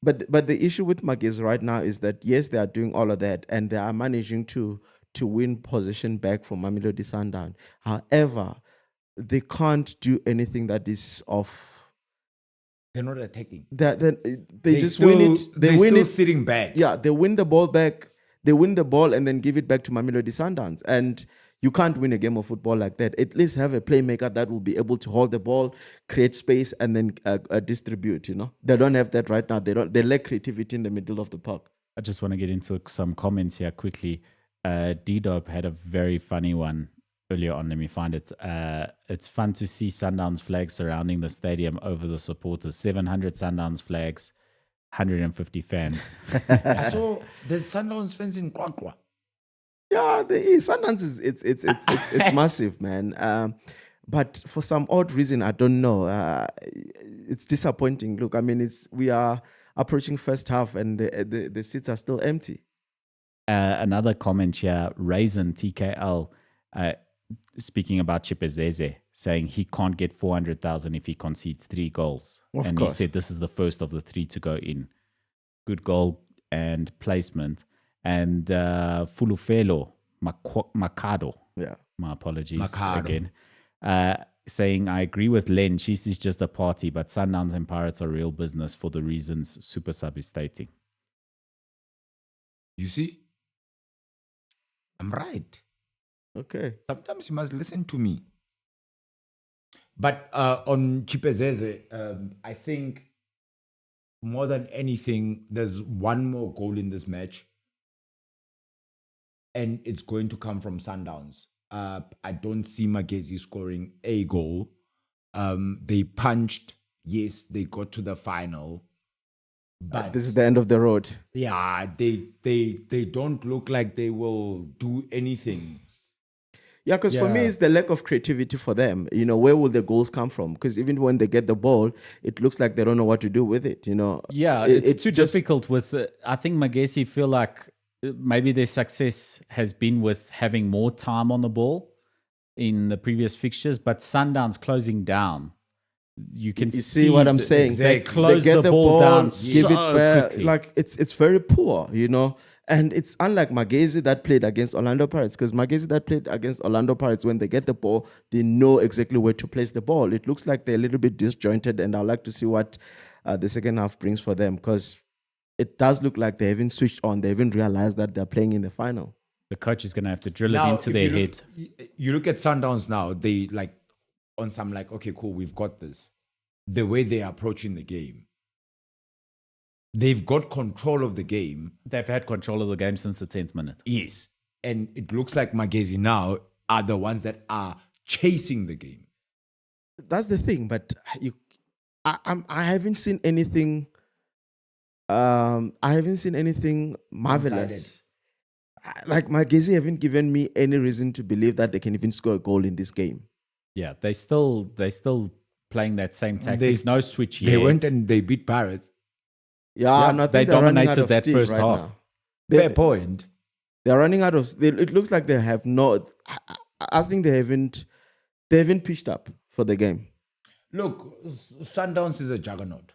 But the issue with Magesi right now is that, yes, they are doing all of that and they are managing to win position back from Mamelodi Sundowns. However, they can't do anything that is off. They're not attacking. They just win it. They win still it. sitting back. Yeah, they win the ball back. They win the ball and then give it back to Mamelodi Sundowns. And you can't win a game of football like that. At least have a playmaker that will be able to hold the ball, create space, and then distribute. You know, they don't have that right now. They lack creativity in the middle of the park. I just want to get into some comments here quickly. D-Dope had a very funny one earlier on. Let me find it. It's fun to see Sundowns flags surrounding the stadium over the supporters. 700 Sundowns flags, 150 fans. I saw there's Sundowns fans in Kwakwa. Yeah, Sundowns it's massive, man. But for some odd reason, I don't know. It's disappointing. Look, I mean, we are approaching first half and the seats are still empty. Another comment here, Raisin TKL, speaking about Chipezeze, saying he can't get 400,000 if he concedes 3 goals. Of course. He said this is the first of the 3 to go in. Good goal and placement. And Fulufelo Makado, Yeah. my apologies Makado. again, saying, I agree with Len, Chiefs is just a party, but Sundowns and Pirates are real business for the reasons Super Sub is stating. You see? I'm right. Okay. Sometimes you must listen to me. But on Chipezeze, I think more than anything, there's one more goal in this match. And it's going to come from Sundowns. I don't see Magesi scoring a goal. They punched. Yes, they got to the final. But This is the end of the road. yeah, they don't look like they will do anything. Yeah, because for me, Yeah. it's the lack of creativity for them. You know, where will the goals come from? Because even when they get the ball, it looks like they don't know what to do with it. You know, Yeah, it's too difficult with. I think Magesi feel like maybe their success has been with having more time on the ball in the previous fixtures, but Sundowns closing down. You can You see what I'm saying? They Exactly. close get the ball down give so it back. quickly. Like it's very poor, you know. And it's unlike Magesi that played against Orlando Pirates, because Magesi that played against Orlando Pirates, when they get the ball, they know exactly where to place the ball. It looks like they're a little bit disjointed, and I'd like to see what the second half brings for them, because it does look like they haven't switched on. They haven't realized that they're playing in the final. The coach is going to have to drill it Now, into if their you look- head. You look at Sundowns now, they like on some like, okay, cool, we've got this. The way they're approaching the game, they've got control of the game. They've had control of the game since the 10th minute. Yes. And it looks like Magesi now are the ones that are chasing the game. That's the thing, but I haven't seen anything. I haven't seen anything marvelous. Like Magesi haven't given me any reason to believe that they can even score a goal in this game. Yeah, they still playing that same tactics. No switch yet. They went and they beat Pirates. Yeah, and I they think they're running out dominated of that steam first right half. now. Fair point. They're running out of. It looks like they have not. I think they haven't pitched up for the game. Look, Sundowns is a juggernaut.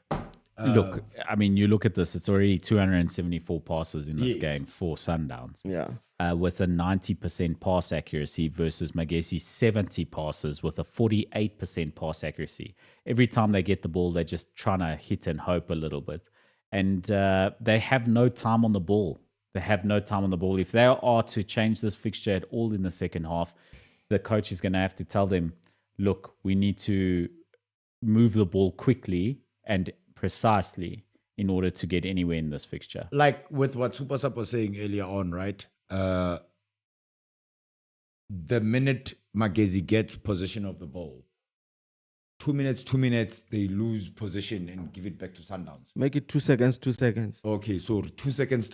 Look, I mean, you look at this, it's already 274 passes in this Yes. game for Sundowns. Yeah. With a 90% pass accuracy versus Magesi's 70 passes with a 48% pass accuracy. Every time they get the ball, they're just trying to hit and hope a little bit. And they have no time on the ball. They have no time on the ball. If they are to change this fixture at all in the second half, the coach is going to have to tell them, look, we need to move the ball quickly and precisely in order to get anywhere in this fixture. Like with what Super Sub was saying earlier on, right? The minute Magesi gets possession of the ball, 2 minutes, they lose possession and give it back to Sundowns. Make it 2 seconds, 2 seconds. Okay, so 2 seconds.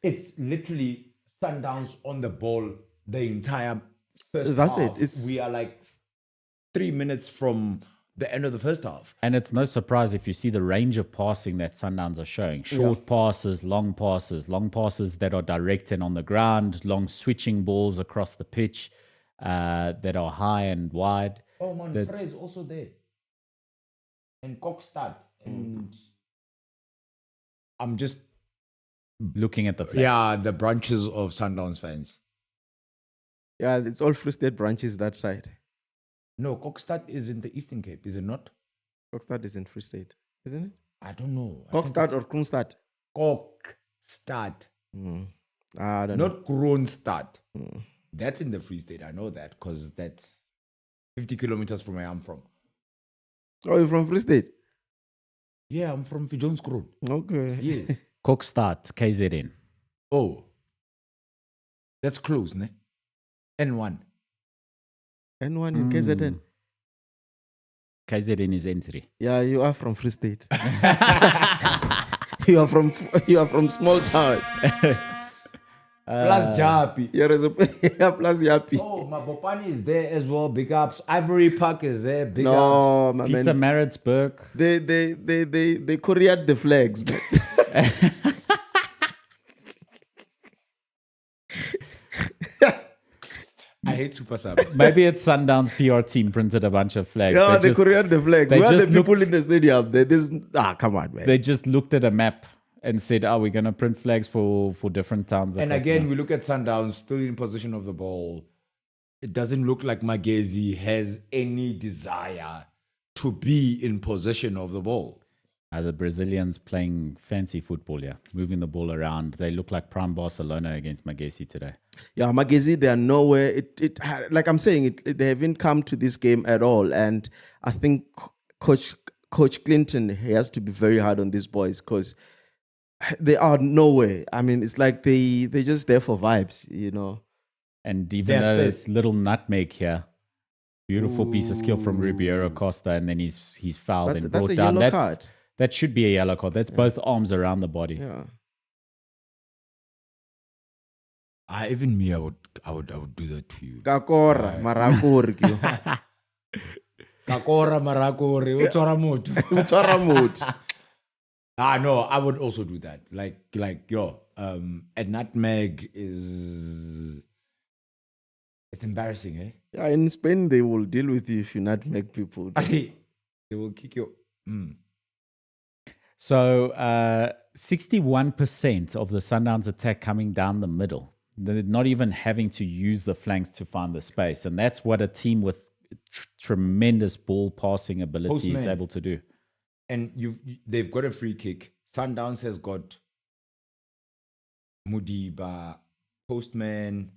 It's literally Sundowns on the ball the entire first That's half. it. We are like 3 minutes from the end of the first half. And it's no surprise if you see the range of passing that Sundowns are showing. Short passes long passes that are direct and on the ground, long switching balls across the pitch that are high and wide. Oh, Manfred is also there. And Kokstad. And I'm just, Looking at the flags. yeah, the branches of Sundowns fans. Yeah, it's all Free State branches that side. No, Kokstad is in the Eastern Cape, is it not? Kokstad is in Free State, isn't it? I don't know. Kokstad or Kroonstad? Kokstad. I don't know. Not Kroonstad. That's in the Free State. I know that because that's 50 kilometers from where I'm from. Oh, you're from Free State? Yeah, I'm from Fijohnskroon. Okay. Yes. Kokstad, KZN. Oh. That's close, ne? N1. N1 in KZN. KZN is entry. Yeah, you are from Free State. you are from small town. Plus Japi. Yeah, plus Yapi. Oh, Mabopani is there as well. Big ups. Ivory Park is there. Big No, ups. my Peter man. Maritzburg. They couriered the flags. Man. I hate Super Sub. Maybe it's Sundowns PR team printed a bunch of flags. Yeah, they couriered the flags. they Where are the just people looked- in the stadium? Come on, man. They just looked at a map and said, "Oh, we're going to print flags for different towns." And across again, the- we look at Sundowns still in possession of the ball. It doesn't look like Magesi has any desire to be in possession of the ball. the Brazilians playing fancy football, moving the ball around. They look like prime Barcelona against Magesi today. Yeah, Magesi, they are nowhere. Like I'm saying, they haven't come to this game at all. And I think Coach Clinton, he has to be very hard on these boys because they are nowhere. I mean, it's like they're just there for vibes, you know. And even though it's little nutmeg here, beautiful piece of skill from Ribeiro Costa, and then he's fouled and That's brought a down. yellow card. That should be a yellow card. That's both arms around the body. Yeah. Even me, I would do that to you. Kakora, Marakori. Kakora marakore, utshwara motho. Utshwara motho. No, I would also do that. A nutmeg is, it's embarrassing, eh? Yeah, in Spain, they will deal with you if you nutmeg people. They will kick you. So 61% of the Sundowns attack coming down the middle. They're not even having to use the flanks to find the space. And that's what a team with tremendous ball passing ability he's Postman. able to do. And they've got a free kick. Sundowns has got Mudiba, Postman.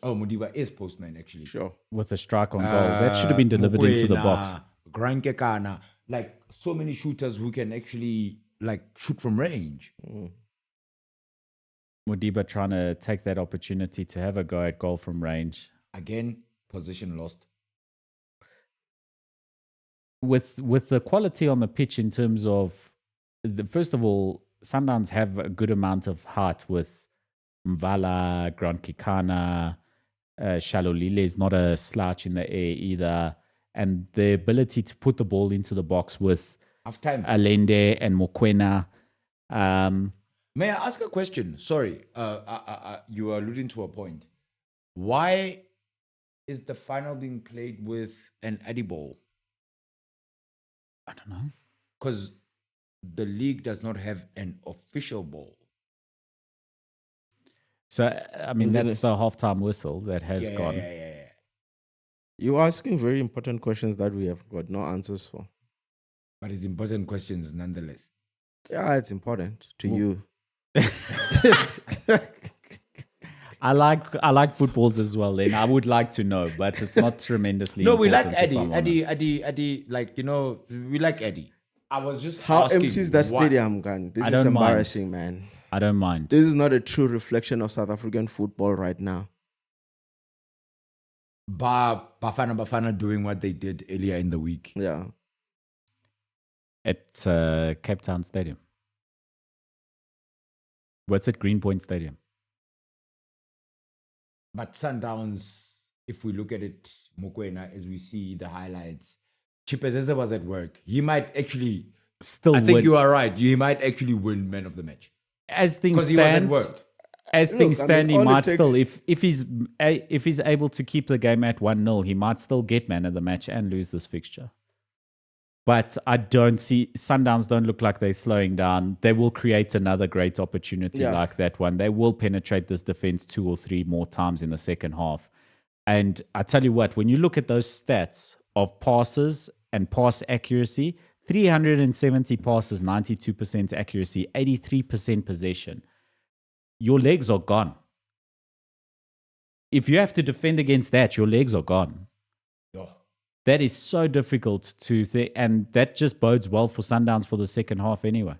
Oh, Mudiba is Postman, actually. Sure. With a strike on goal. That should have been delivered into the Mokoena, box. Grankekana. Like, so many shooters who can actually, like, shoot from range. Mudiba trying to take that opportunity to have a go at goal from range. Again, position lost. With the quality on the pitch in terms of, first of all, Sundowns have a good amount of height with Mvala, Grand Kikana, Shalolile is not a slouch in the air either. And the ability to put the ball into the box with Half time. Allende and Mokoena. May I ask a question? Sorry, you are alluding to a point. Why is the final being played with an Addy ball? I don't know. Because the league does not have an official ball. So, I mean, Isn't that's it? the halftime whistle that has Yeah, gone. yeah. You're asking very important questions that we have got no answers for. But it's important questions nonetheless. Yeah, it's important to you. I like footballs as well, then. I would like to know, but it's not tremendously No, we like important, if I'm honest. Eddie, like, you know, we like Eddie. I was just How asking empty is that why- stadium, Gun? This I is don't mind. embarrassing, man. I don't mind. This is not a true reflection of South African football right now. Bafana doing what they did earlier in the week. Yeah. At Cape Town Stadium. What's it? Greenpoint Stadium. But Sundowns, if we look at it, Mokoena, as we see the highlights, Chipezeze was at work. He might actually, Still I think win. you are right. He might actually win Man of the Match. As things Because he was at stand, work. as Look, things I mean, stand, he all it might takes- still, if he's able to keep the game at 1-0, he might still get man of the match and lose this fixture. But I don't see, Sundowns don't look like they're slowing down. They will create another great opportunity Yeah. like that one. They will penetrate this defense 2 or 3 more times in the second half. And I tell you what, when you look at those stats of passes and pass accuracy, 370 passes, 92% accuracy, 83% possession. Your legs are gone. If you have to defend against that, your legs are gone. Oh, That is so difficult to and that just bodes well for Sundowns for the second half anyway.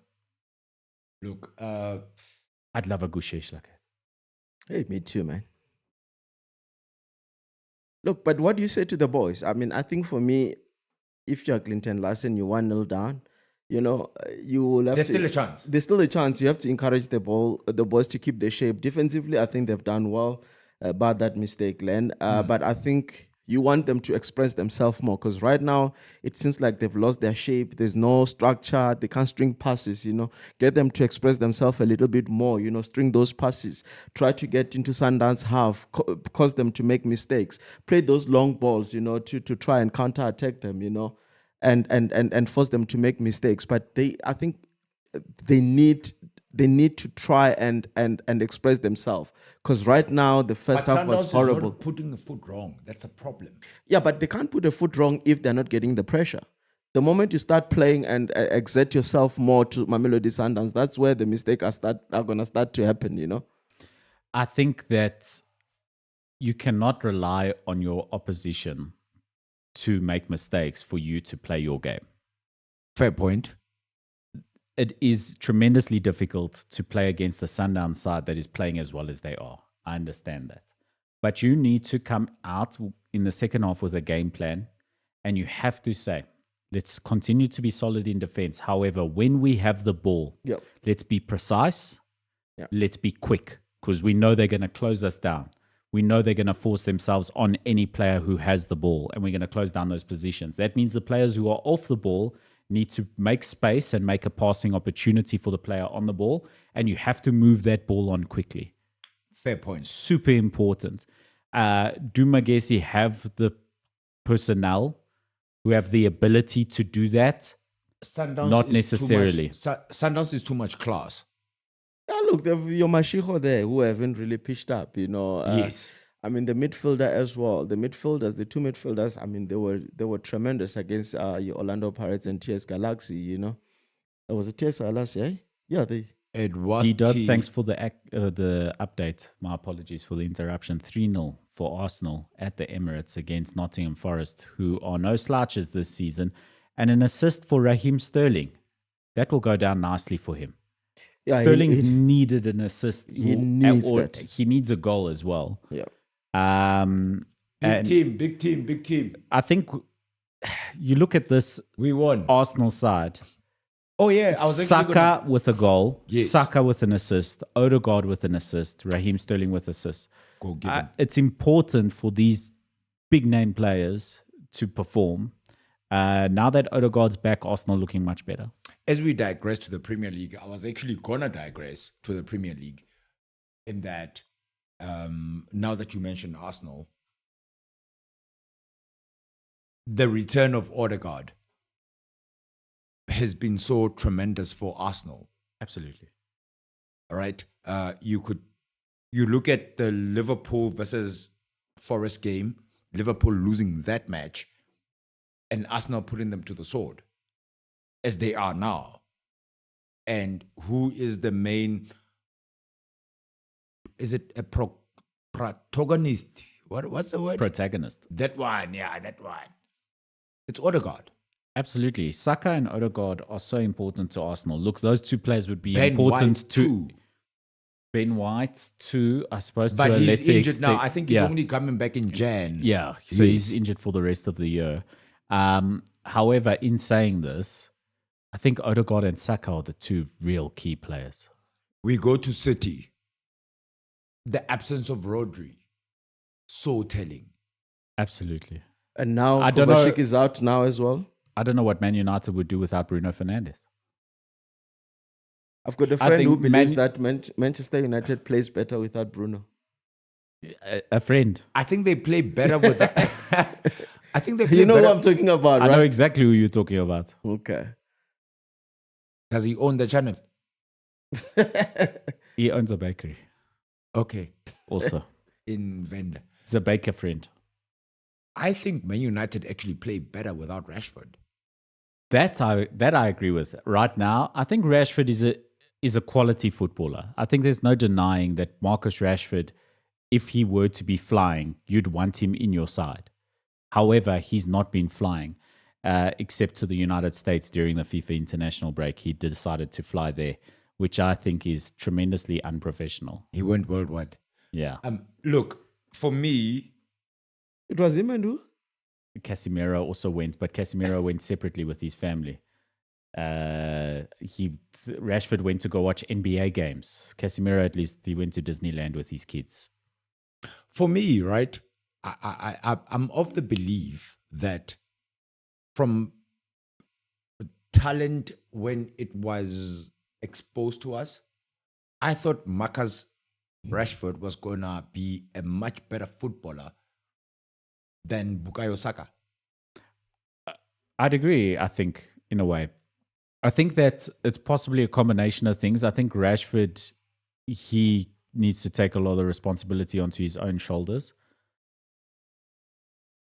look, I'd love a Gushesh like that. Hey, me too, man. Look, but what do you say to the boys? I mean, I think for me, if you're Clinton Larson, you're 1-0 down, you know, you will have there's to... still a chance. There's still a chance. You have to encourage the boys to keep their shape. Defensively, I think they've done well about that mistake, Len. But I think you want them to express themselves more because right now it seems like they've lost their shape. There's no structure. They can't string passes, you know. Get them to express themselves a little bit more, you know, string those passes. Try to get into Sundowns half, cause them to make mistakes. Play those long balls, you know, to try and counter-attack them, you know, and force them to make mistakes. But I think they need to try and express themselves because right now the first But half was Sundowns horrible. is not putting a foot wrong. That's a problem. Yeah, but they can't put a foot wrong if they're not getting the pressure. The moment you start playing and exert yourself more to Mamelodi Sundowns, that's where the mistakes are going to start to happen, you know? I think that you cannot rely on your opposition to make mistakes for you to play your game. Fair point. It is tremendously difficult to play against the Sundowns side that is playing as well as they are. I understand that. But you need to come out in the second half with a game plan, and you have to say, let's continue to be solid in defense. However, when we have the ball, Yep. let's be precise, Yep. let's be quick, because we know they're going to close us down. We know they're going to force themselves on any player who has the ball, and we're going to close down those positions. That means the players who are off the ball need to make space and make a passing opportunity for the player on the ball, and you have to move that ball on quickly. Fair point. Super important. Do Magesi have the personnel who have the ability to do that? Sundowns Not is necessarily. Sundowns is too much class. Yeah, look, they've your Mashiho there who haven't really pitched up, you know. Yes. I mean, the midfielder as well. The midfielders, the two midfielders. I mean, they were tremendous against your Orlando Pirates and TS Galaxy. You know, it was a TS Galaxy, eh? Yeah, they. It was D-Dot, thanks for the update. My apologies for the interruption. 3-0 for Arsenal at the Emirates against Nottingham Forest, who are no slouches this season, and an assist for Raheem Sterling. That will go down nicely for him. Yeah, Sterling's needed an assist. He needs that. He needs a goal as well. Yeah. big team. I think you look at this We won. Arsenal side. Oh yeah, I was actually Saka with a goal, Yes. Saka with an assist, Odegaard with an assist, Raheem Sterling with assists. Go give him. It's important for these big name players to perform. Now that Odegaard's back, Arsenal looking much better. As we digress to the Premier League, I was actually gonna digress to the Premier League in that now that you mentioned Arsenal, the return of Odegaard has been so tremendous for Arsenal. Absolutely. All right. You look at the Liverpool versus Forest game, Liverpool losing that match, and Arsenal putting them to the sword, as they are now. And who is the main? Is it a protagonist? What's the word? Protagonist. That one, yeah, that one. It's Odegaard. Absolutely. Saka and Odegaard are so important to Arsenal. Look, those two players would be Ben important White to too. Ben White too, I suppose, But to a he's lesser injured extent. now. I think he's only coming back in Jan. Yeah, so he's injured for the rest of the year. However, in saying this, I think Odegaard and Saka are the two real key players. We go to City. The absence of Rodri, so telling. Absolutely. And now I don't know- Kovacic is out now as well. I don't know what Man United would do without Bruno Fernandes. I've got a I friend who think believes that Manchester United plays better without Bruno. A friend. I think they play better with. I think they play You know better. what I'm talking about, I right? know exactly who you're talking about. Okay. Does he own the channel? He owns a bakery Okay, also. in Venda. He's a baker friend. I think Man United actually play better without Rashford. That I agree with. Right now, I think Rashford is a quality footballer. I think there's no denying that Marcus Rashford, if he were to be flying, you'd want him in your side. However, he's not been flying, except to the United States during the FIFA international break. He decided to fly there, which I think is tremendously unprofessional. He went worldwide. Yeah. Look, for me, It was him and who? Casemiro also went, but Casemiro went separately with his family. Rashford went to go watch NBA games. Casemiro, at least, he went to Disneyland with his kids. for me, right? I'm of the belief that from talent when it was exposed to us, I thought Marcus Rashford was gonna be a much better footballer than Bukayo Saka. I'd agree, I think, in a way. I think that it's possibly a combination of things. I think Rashford, he needs to take a lot of the responsibility onto his own shoulders.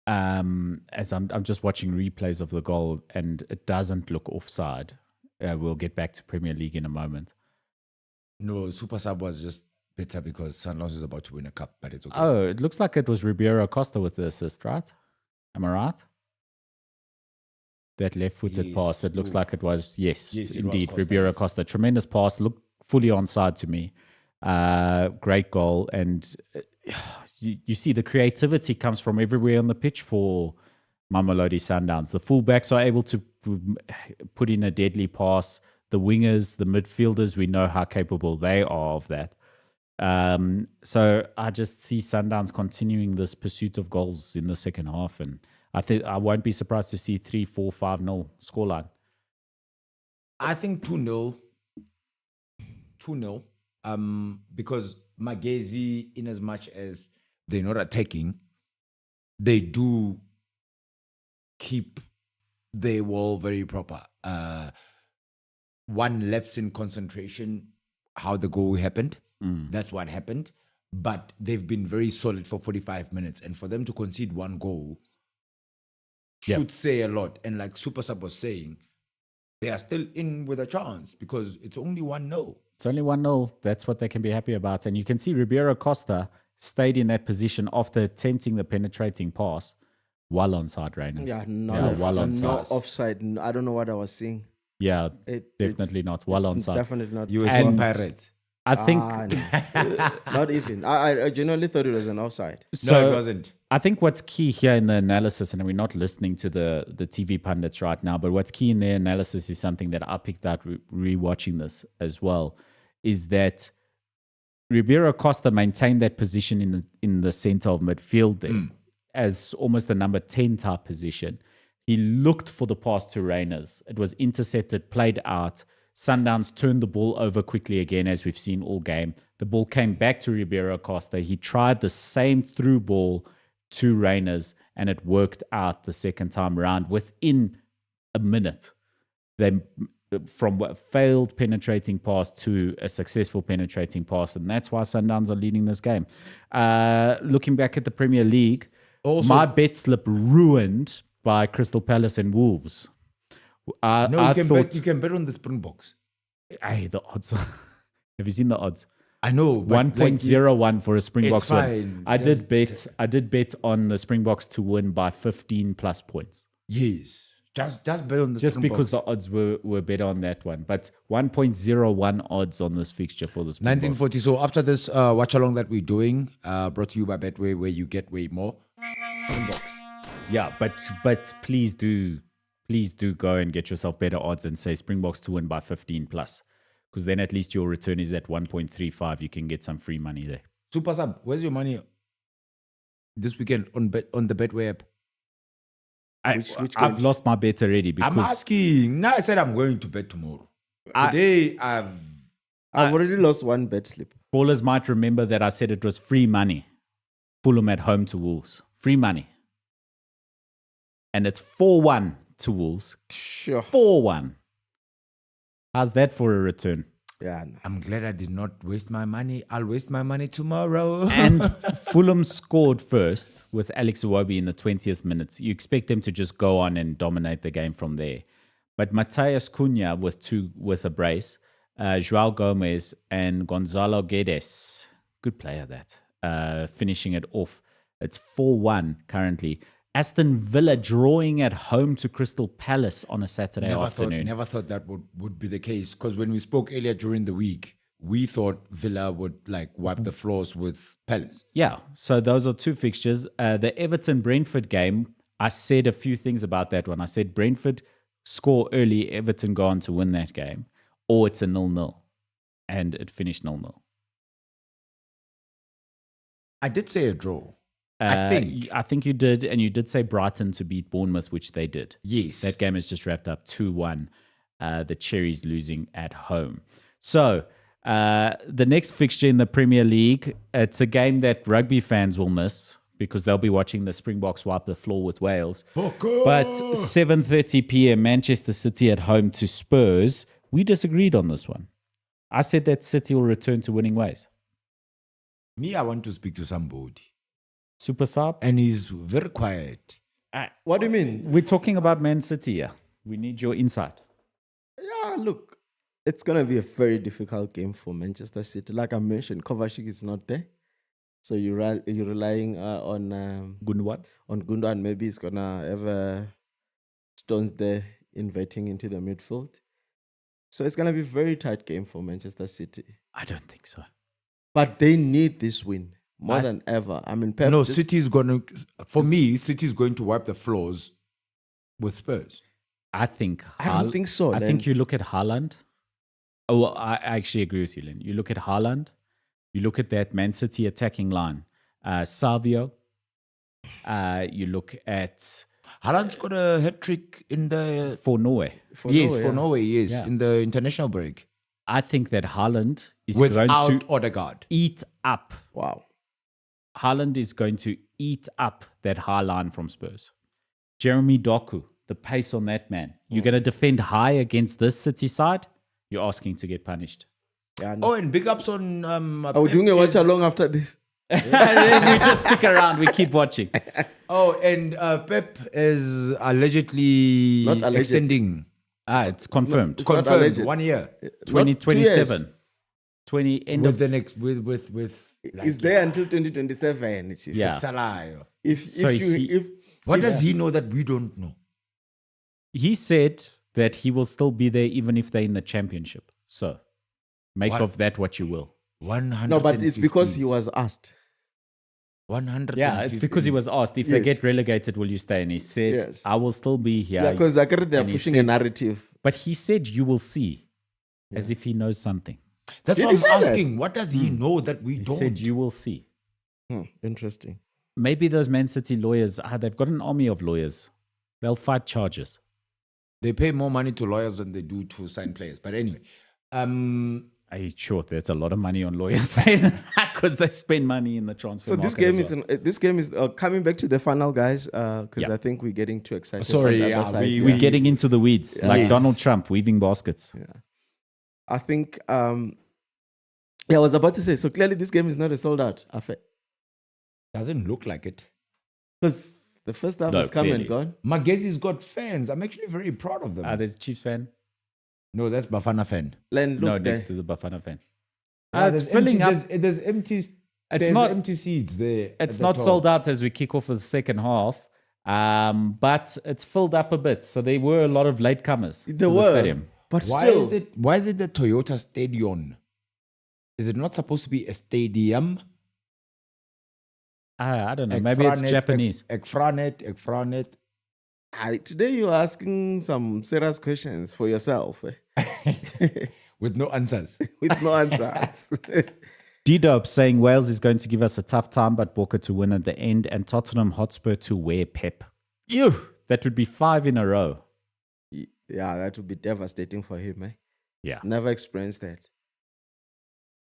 As I'm just watching replays of the goal, and it doesn't look offside. We'll get back to Premier League in a moment. No, Super Sub was just better because Sundowns is about to win a cup, but it's okay. Oh, it looks like it was Ribeiro Costa with the assist, right? Am I right? That left-footed Yes. pass, it looks like it was, yes Yes, it was indeed, Costa, Ribeiro yes. Costa. Tremendous pass, looked fully onside to me. Great goal. And you see the creativity comes from everywhere on the pitch for Mamelodi Sundowns. The fullbacks are able to put in a deadly pass. The wingers, the midfielders, we know how capable they are of that. So I just see Sundowns continuing this pursuit of goals in the second half, and I think I won't be surprised to see 3-4, 5-0 scoreline. I think 2-0. 2-0. Because Magesi, in as much as they're not attacking, they do keep their wall very proper. One lapse in concentration, how the goal happened. That's what happened. but they've been very solid for 45 minutes. And for them to concede one goal should say a lot. And like Super Sub was saying, they are still in with a chance because it's only 1-0. It's only 1-0. That's what they can be happy about. And you can see Ribeiro Costa stayed in that position after attempting the penetrating pass while onside, Rainers. No offside. I don't know what I was seeing. Yeah, definitely not. While onside. Definitely not. You were seeing Pirates. I think no. Not even. I genuinely thought it was an offside. No, it wasn't. I think what's key here in the analysis, and we're not listening to the TV pundits right now, but what's key in their analysis is something that I picked out re-watching this as well, is that Ribeiro Costa maintained that position in the center of midfield there as almost the number 10 type position. He looked for the pass to Rainers. It was intercepted, played out. Sundowns turned the ball over quickly again, as we've seen all game. The ball came back to Ribeiro Costa. He tried the same through ball to Rainers, and it worked out the second time around within a minute. From a failed penetrating pass to a successful penetrating pass, and that's why Sundowns are leading this game. Looking back at the Premier League, also, my bet slip ruined by Crystal Palace and Wolves. You can bet on the Springboks. Hey, the odds. Have you seen the odds? I know. 1.01 for a Springboks win. Fine. I did bet on the Springboks to win by 15 plus points. Yes. Just bet on the Just Springboks. because the odds were better on that one. But 1.01 odds on this fixture for the Springboks. 1940. So after this watch along that we're doing, brought to you by Betway, where you get way more. Springboks. Yeah, but please do go and get yourself better odds and say Springboks to win by 15 plus. Because then at least your return is at 1.35. You can get some free money there. Super Sub, where's your money this weekend on the Betway app? I've lost my bet already because I'm asking. Now I said I'm going to bet tomorrow. Today I've already lost one bet slip. Ballers might remember that I said it was free money. Fulham at home to Wolves. Free money. And it's 4-1 to Wolves. Sure. 4-1. How's that for a return? Yeah. No. I'm glad I did not waste my money. I'll waste my money tomorrow. And Fulham scored first with Alex Iwobi in the 20th minute. You expect them to just go on and dominate the game from there. But Matheus Cunha with a brace, João Gomez and Gonzalo Guedes, good player that, finishing it off. It's 4-1 currently. Aston Villa drawing at home to Crystal Palace on a Saturday afternoon. Never thought that would be the case, because when we spoke earlier during the week, we thought Villa would wipe the floors with Palace. Yeah, so those are two fixtures. The Everton-Brentford game, I said a few things about that one. I said Brentford score early, Everton go on to win that game, or it's a 0-0, and it finished 0-0. I did say a draw. I think you did, and you did say Brighton to beat Bournemouth, which they did. Yes. That game has just wrapped up 2-1. The Cherries losing at home. So the next fixture in the Premier League, it's a game that rugby fans will miss because they'll be watching the Springboks wipe the floor with Wales. But 7:30 p.m. Manchester City at home to Spurs. We disagreed on this one. I said that City will return to winning ways. Me, I want to speak to somebody. Super Sub? And he's very quiet. What do you mean? We're talking about Man City here. We need your insight. Yeah, look, it's going to be a very difficult game for Manchester City. Like I mentioned, Kovacic is not there. So you're relying on Gundogan. On Gundogan. Maybe he's going to have Stones there inviting into the midfield. So it's going to be a very tight game for Manchester City. I don't think so. But they need this win. More than ever. I mean, Pep City's going to, for me, City's going to wipe the floors with Spurs. I don't think so. I think you look at Haaland. Oh, well, I actually agree with you, Len. You look at Haaland. You look at that Man City attacking line. Savio. You look at... Haaland's got a hat-trick for Norway. For Norway, yes. Yeah. In the international break. I think that Haaland is without going to Odegaard. Eat up. Wow. Haaland is going to eat up that high line from Spurs. Jeremy Doku, the pace on that man. You're going to defend high against this City side, you're asking to get punished. Yeah, no. Oh, and big ups on. Are we doing a watch along after this? We just stick around. We keep watching. Oh, and Pep is allegedly, Not allegedly. extending. It's confirmed. It's not Confirmed alleged. 1 year 2027. 20 end with of the next with. Like, It's there until 2027, Chief. Yeah. Salah. If What does he know that we don't know? He said that he will still be there even if they're in the championship. So make What? of that what you will. 100. no, but it's because he was asked. 100. Yeah, it's because he was asked, if they Yes. get relegated, will you stay? And he said, Yes. I will still be here. Yeah, because they're And he pushing said- a narrative. But he said, you will see, as if he knows something. That's Did what he I'm say that? asking. What does he know that we He don't? said, you will see. Interesting. Maybe those Man City lawyers, they've got an army of lawyers. They'll fight charges. They pay more money to lawyers than they do to sign players. But anyway, Sure, there's a lot of money on lawyers then because they spend money in the transfer So this game is coming back to the final, guys, because Yeah. I think we're getting too excited. Sorry, on the yeah, other side. we- We're getting into the weeds, like Yes. Donald Trump weaving baskets. I think, I was about to say, so clearly this game is not a sold out affair. doesn't look like it. Because the first half No, has come clearly. and gone. Magesi's got fans. I'm actually very proud of them. There's a Chiefs fan. No, that's Bafana fan. Len, look No, there. next to the Bafana fan. Yeah, It's there's filling up. There's empty. There's not- empty seats there. It's not sold out as we kick off the second half, but it's filled up a bit. So there were a lot of latecomers to There the were. stadium. But Why still, is it? Why is it the Toyota Stadium? Is it not supposed to be a stadium? I don't know. Maybe it's Japanese. Ekfranet. today you're asking some serious questions for yourself With no answers. with no answers. D-Dope saying Wales is going to give us a tough time, but Boca to win at the end, and Tottenham Hotspur to wear Pep. Ew, that would be 5 in a row. Yeah, that would be devastating for him. Yeah. He's never experienced that.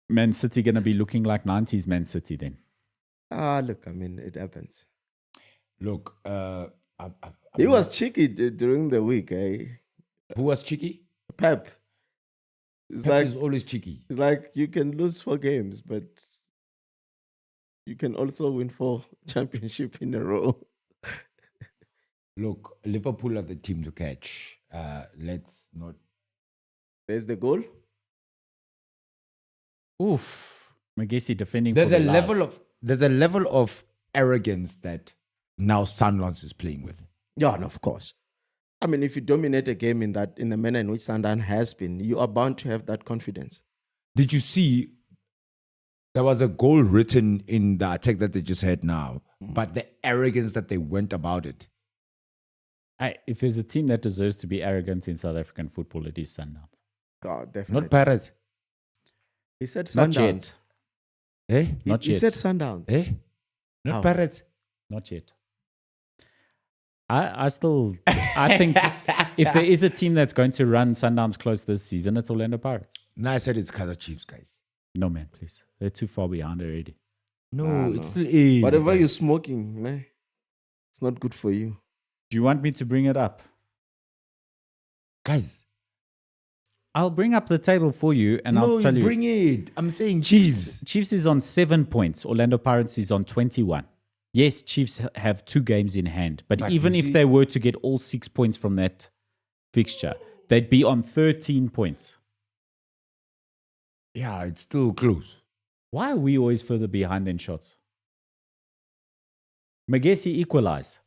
Man City going to be looking like 90s Man City then. Look, I mean, it happens. Look, He was cheeky during the week, who was cheeky? Pep. It's Pep like is always cheeky. it's like you can lose 4 games, but you can also win 4 championship in a row. Look, Liverpool are the team to catch. Let's not. There's the goal. Oof. Magesi defending There's for a the level of arrogance that now Sundowns is playing with. Yeah, and of course. I mean, if you dominate a game in the manner in which Sundowns has been, you are bound to have that confidence. Did you see? There was a goal written in the attack that they just had now, but the arrogance that they went about it. If there's a team that deserves to be arrogant in South African football, it is Sundowns. Oh, definitely. Not Pirates. He said Not Sundowns. yet. Eh? Not He yet. said Sundowns. Eh? Not How? Pirates. Not yet. I think if there is a team that's going to run Sundowns close this season, it's Orlando Pirates. No, I said it's Kaizer Chiefs, guys. No, man, please. They're too far behind already. No, no. it still is. Whatever guys. you're smoking, man, it's not good for you. Do you want me to bring it up? Guys, I'll bring up the table for you and no, I'll tell you. bring it. I'm saying Chiefs is on 7 points. Orlando Pirates is on 21. Yes, Chiefs have 2 games in hand. But But even you if see- they were to get all 6 points from that fixture, they'd be on 13 points. Yeah, it's still close. Why are we always further behind than shots? Magesi equalize.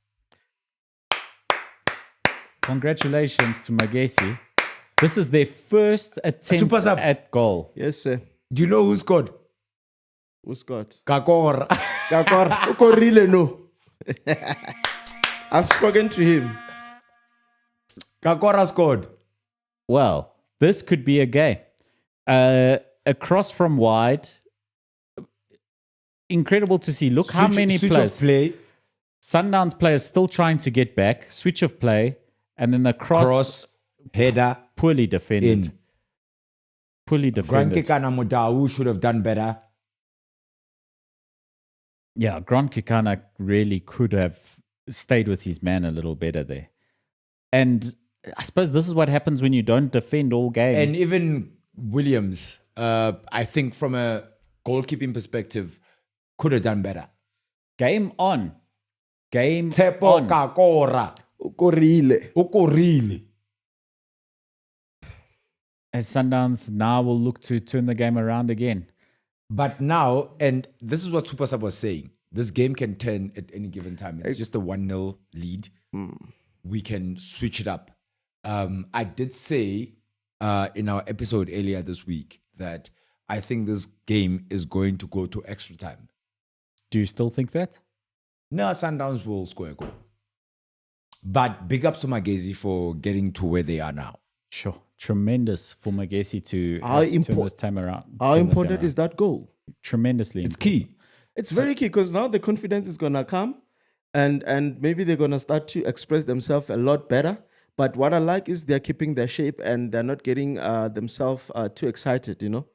Congratulations to Magesi. This is their first attempt Super sub. at goal. Yes, sir. Do you know who scored? Who scored? Kakor. Korile, no. I've spoken to him. Kakora scored. Well, this could be a game. A cross from wide. Incredible to see. Look how many switch players. Of play. Sundowns players still trying to get back. Switch of play. And then the cross Header. poorly defended. In. Poorly defended. Grankekana Mudau should have done better. Yeah, Grant Kikana really could have stayed with his man a little better there. And I suppose this is what happens when you don't defend all game. And even Williams I think from a goalkeeping perspective, could have done better. Game on. Game Tshepo on. Kakora. Ukorile. As Sundowns now will look to turn the game around again. But now, and this is what Super Sub was saying, this game can turn at any given time. It's just a 1-0 lead. We can switch it up. I did say in our episode earlier this week that I think this game is going to go to extra time. Do you still think that? No, Sundowns will score a goal. But big ups to Magesi for getting to where they are now. Sure. Tremendous for Magesi to turn this time around. How important is that goal? Tremendously It's important. key. It's very key because now the confidence is going to come and maybe they're going to start to express themselves a lot better. But what I like is they're keeping their shape and they're not getting themselves too excited, you know?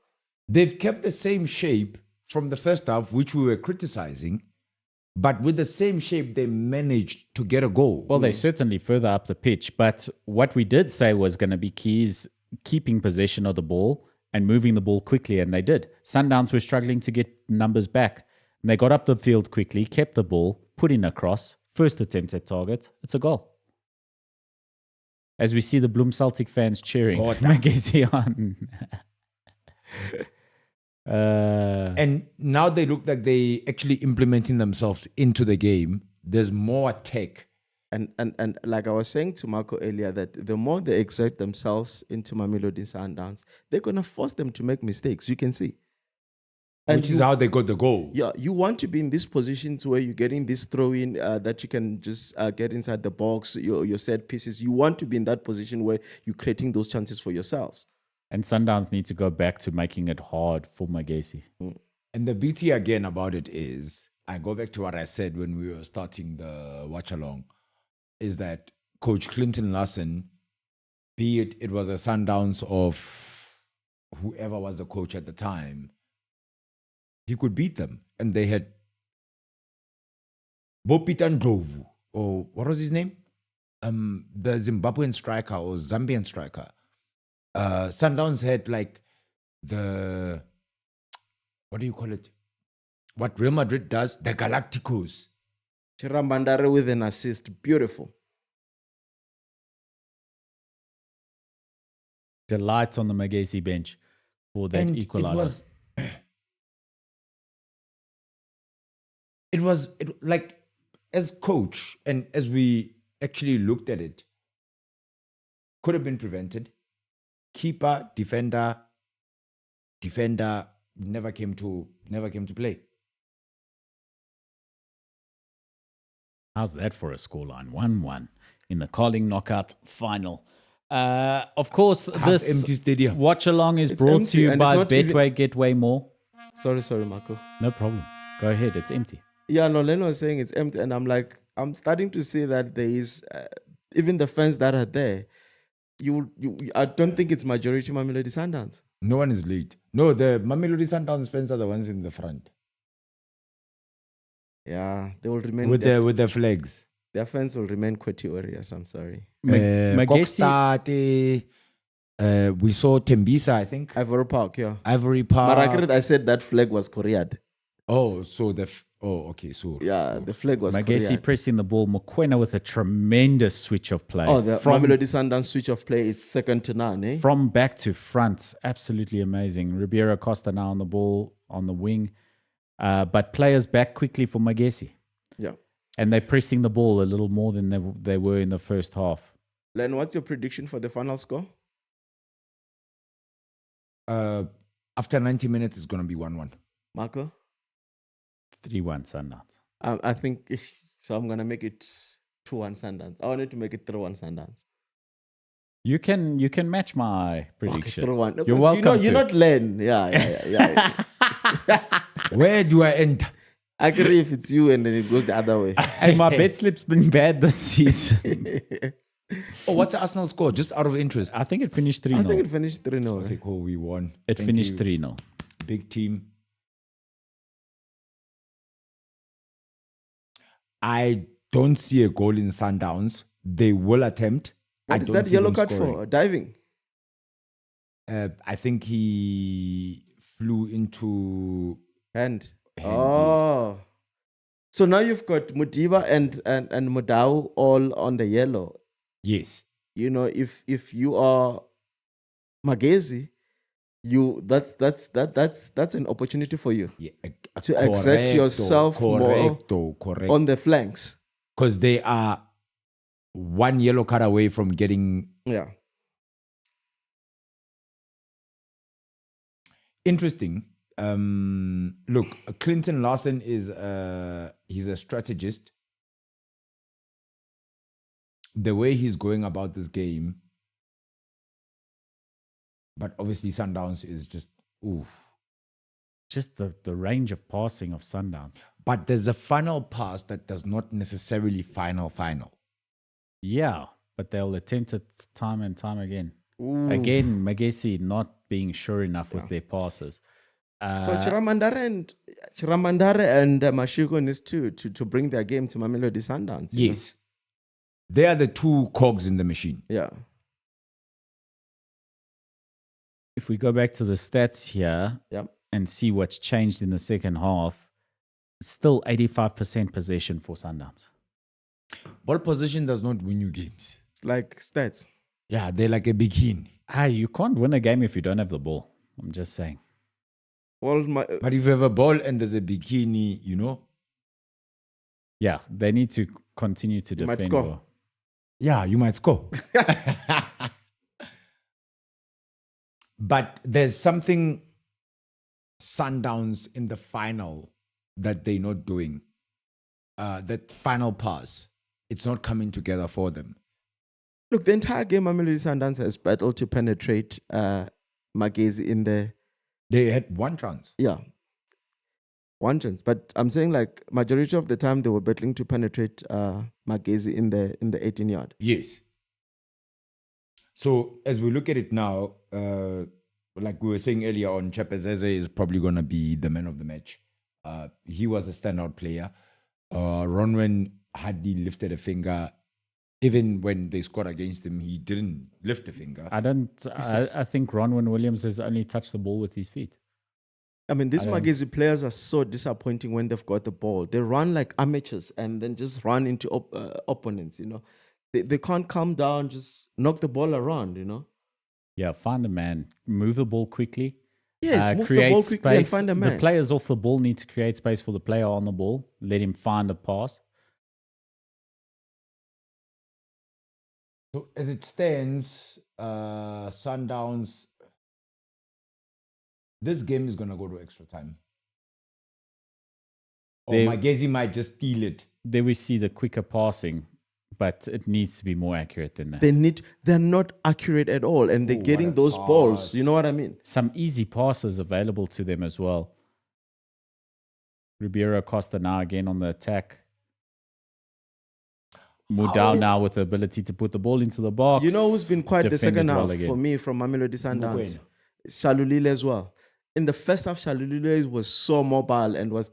They've kept the same shape from the first half, which we were criticizing. But with the same shape, they managed to get a goal. Well, they're certainly further up the pitch. But what we did say was going to be key is keeping possession of the ball and moving the ball quickly. And they did. Sundowns were struggling to get numbers back. And they got up the field quickly, kept the ball, put in a cross, first attempt at target. It's a goal. As we see the Bloem Celtic fans cheering. Magesi on. And now they look like they actually implementing themselves into the game. There's more tech. And like I was saying to Marco earlier, that the more they exert themselves into Mamelodi Sundowns, they're going to force them to make mistakes. You can see. And Which is how they got the goal. Yeah, you want to be in these positions where you're getting this throw-in that you can just get inside the box, your set pieces. You want to be in that position where you're creating those chances for yourselves. And Sundowns need to go back to making it hard for Magesi. And the beauty again about it is, I go back to what I said when we were starting the Watchalong, is that Coach Clinton Larson, be it was a Sundowns of whoever was the coach at the time, he could beat them. And they had Bopitan Glovu, or what was his name? The Zimbabwean striker or Zambian striker. Sundowns had like the, what do you call it? What Real Madrid does, the Galacticos. Chirambandare with an assist. Beautiful. Delight on the Magesi bench for that equalizer. It was like, as coach, and as we actually looked at it, could have been prevented. Keeper, defender, never came to play. How's that for a scoreline? 1-1 in the Carling knockout final. Of course, this empty stadium. Watchalong is It's brought empty to you and by it's not even- Betway Get Way More. Sorry, Marco. No problem. Go ahead. It's empty. Yeah, no, Leno was saying it's empty. And I'm starting to see that there is, even the fans that are there, I don't think it's majority Mamelodi Sundowns. No one is late. No, the Mamelodi Sundowns fans are the ones in the front Yeah, they will remain with the flags. their fans will remain Kweti warriors. I'm sorry. Magesi, Kokstad, we saw Tembisa, I think. Ivory Park, yeah. Ivory Park. But I said that flag was Koread. Oh, so okay, so Yeah, the flag was Magesi Koread. pressing the ball. Mokoena with a tremendous switch of play. Oh, the Mamelodi Sundowns switch of play is second to none, eh? From back to front. Absolutely amazing. Ribeiro Costa now on the ball, on the wing. But players back quickly for Magesi. Yeah. And they're pressing the ball a little more than they were in the first half. Len, what's your prediction for the final score? after 90 minutes, it's going to be 1-1. Marco? 3-1 Sundowns. I think, so I'm going to make it 2-1 Sundowns. I wanted to make it 3-1 Sundowns. You can match my prediction. Okay, 3-1. You're welcome. You're not Len. Yeah. Where do I enter? I agree if it's you and then it goes the other way. Hey, my bet slip's been bad this season. Oh, what's the Arsenal score? Just out of interest. I think it finished 3-0. I think it finished 3-0. Okay, cool. We won. It Thank finished you. 3-0. Big team. I don't see a goal in Sundowns. They will attempt. What I is don't that see yellow them card scoring. for? Diving? I think he flew into Hand. Hand, Oh. So now you've got Mudiba and Mudau all on the yellow. yes. You know, if you are Magesi, that's an opportunity for you Yeah, to exert yourself more correct. on the flanks. Because they are one yellow card away from getting Yeah. interesting. Look, Clinton Larson is he's a strategist. The way he's going about this game, but obviously Sundowns is just oof. Just the range of passing of Sundowns. But there's a final pass that does not necessarily final. Yeah, but they'll attempt it time and time again. Ooh. Again, Magesi not being sure enough with their passes. So Chiramandare and Mashiko needs to bring their game to Mamelodi Sundowns. you know? Yes. They are the two cogs in the machine. Yeah. If we go back to the stats here Yep. and see what's changed in the second half, still 85% possession for Sundowns. Ball position does not win you games. It's like stats. Yeah, they're like a bikini. You can't win a game if you don't have the ball. I'm just saying. Well, But if you have a ball and there's a bikini, you know, Yeah, they need to continue to You might defend. score. well. yeah, you might score. But there's something Sundowns in the final that they're not doing. That final pass, it's not coming together for them. Look, the entire game, Mamelodi Sundowns has battled to penetrate Magesi in the They had one chance. one chance. But I'm saying, like, majority of the time they were battling to penetrate Magesi in the 18-yard. Yes. So as we look at it now, like we were saying earlier on, Chepezeze is probably going to be the man of the match. He was a standout player. Ronwen hardly lifted a finger. Even when they scored against him, he didn't lift a finger. I think Ronwen Williams has only touched the ball with his feet. I mean, these Magesi players are so disappointing when they've got the ball. They run like amateurs and then just run into opponents, you know. They can't calm down, just knock the ball around, you know. Yeah, find a man, move the ball quickly. Yes, move the create ball quickly and space. find a man. The players off the ball need to create space for the player on the ball. Let him find a pass. So as it stands, Sundowns, this game is going to go to extra time. Or Magesi might just steal it. There we see the quicker passing, but it needs to be more accurate than that. They're not accurate at all, and they're getting those balls. You know what I mean? Some easy passes available to them as well. Ribeiro Costa now again on the attack. Mudau now with the ability to put the ball into the box. You know who's been quite the second half again. for me from Mamelodi Sundowns? Shalulile as well. In the first half, Shalulile was so mobile and was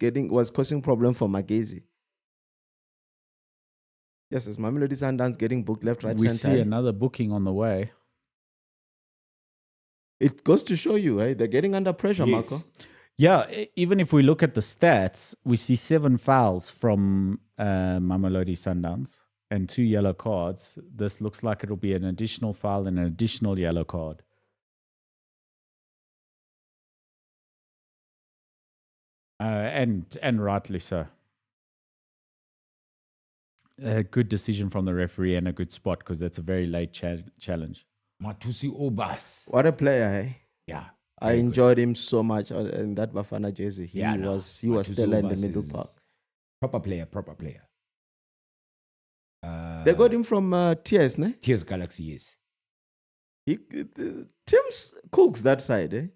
causing problem for Magesi. Yes, it's Mamelodi Sundowns getting booked left, right, We center. see another booking on the way. It goes to show you, they're getting under pressure, Yes. Marco. Yeah, even if we look at the stats, we see 7 fouls from Mamelodi Sundowns and 2 yellow cards. This looks like it'll be an additional foul and an additional yellow card. And rightly so. A good decision from the referee and a good spot because that's a very late challenge. Matusi Obas. What a player, eh? Yeah. I enjoyed him so much in that Bafana jersey. He was still in the middle park. Proper player. They got him from TS, ne? TS Galaxy, yes. Tim's cooks that side, eh?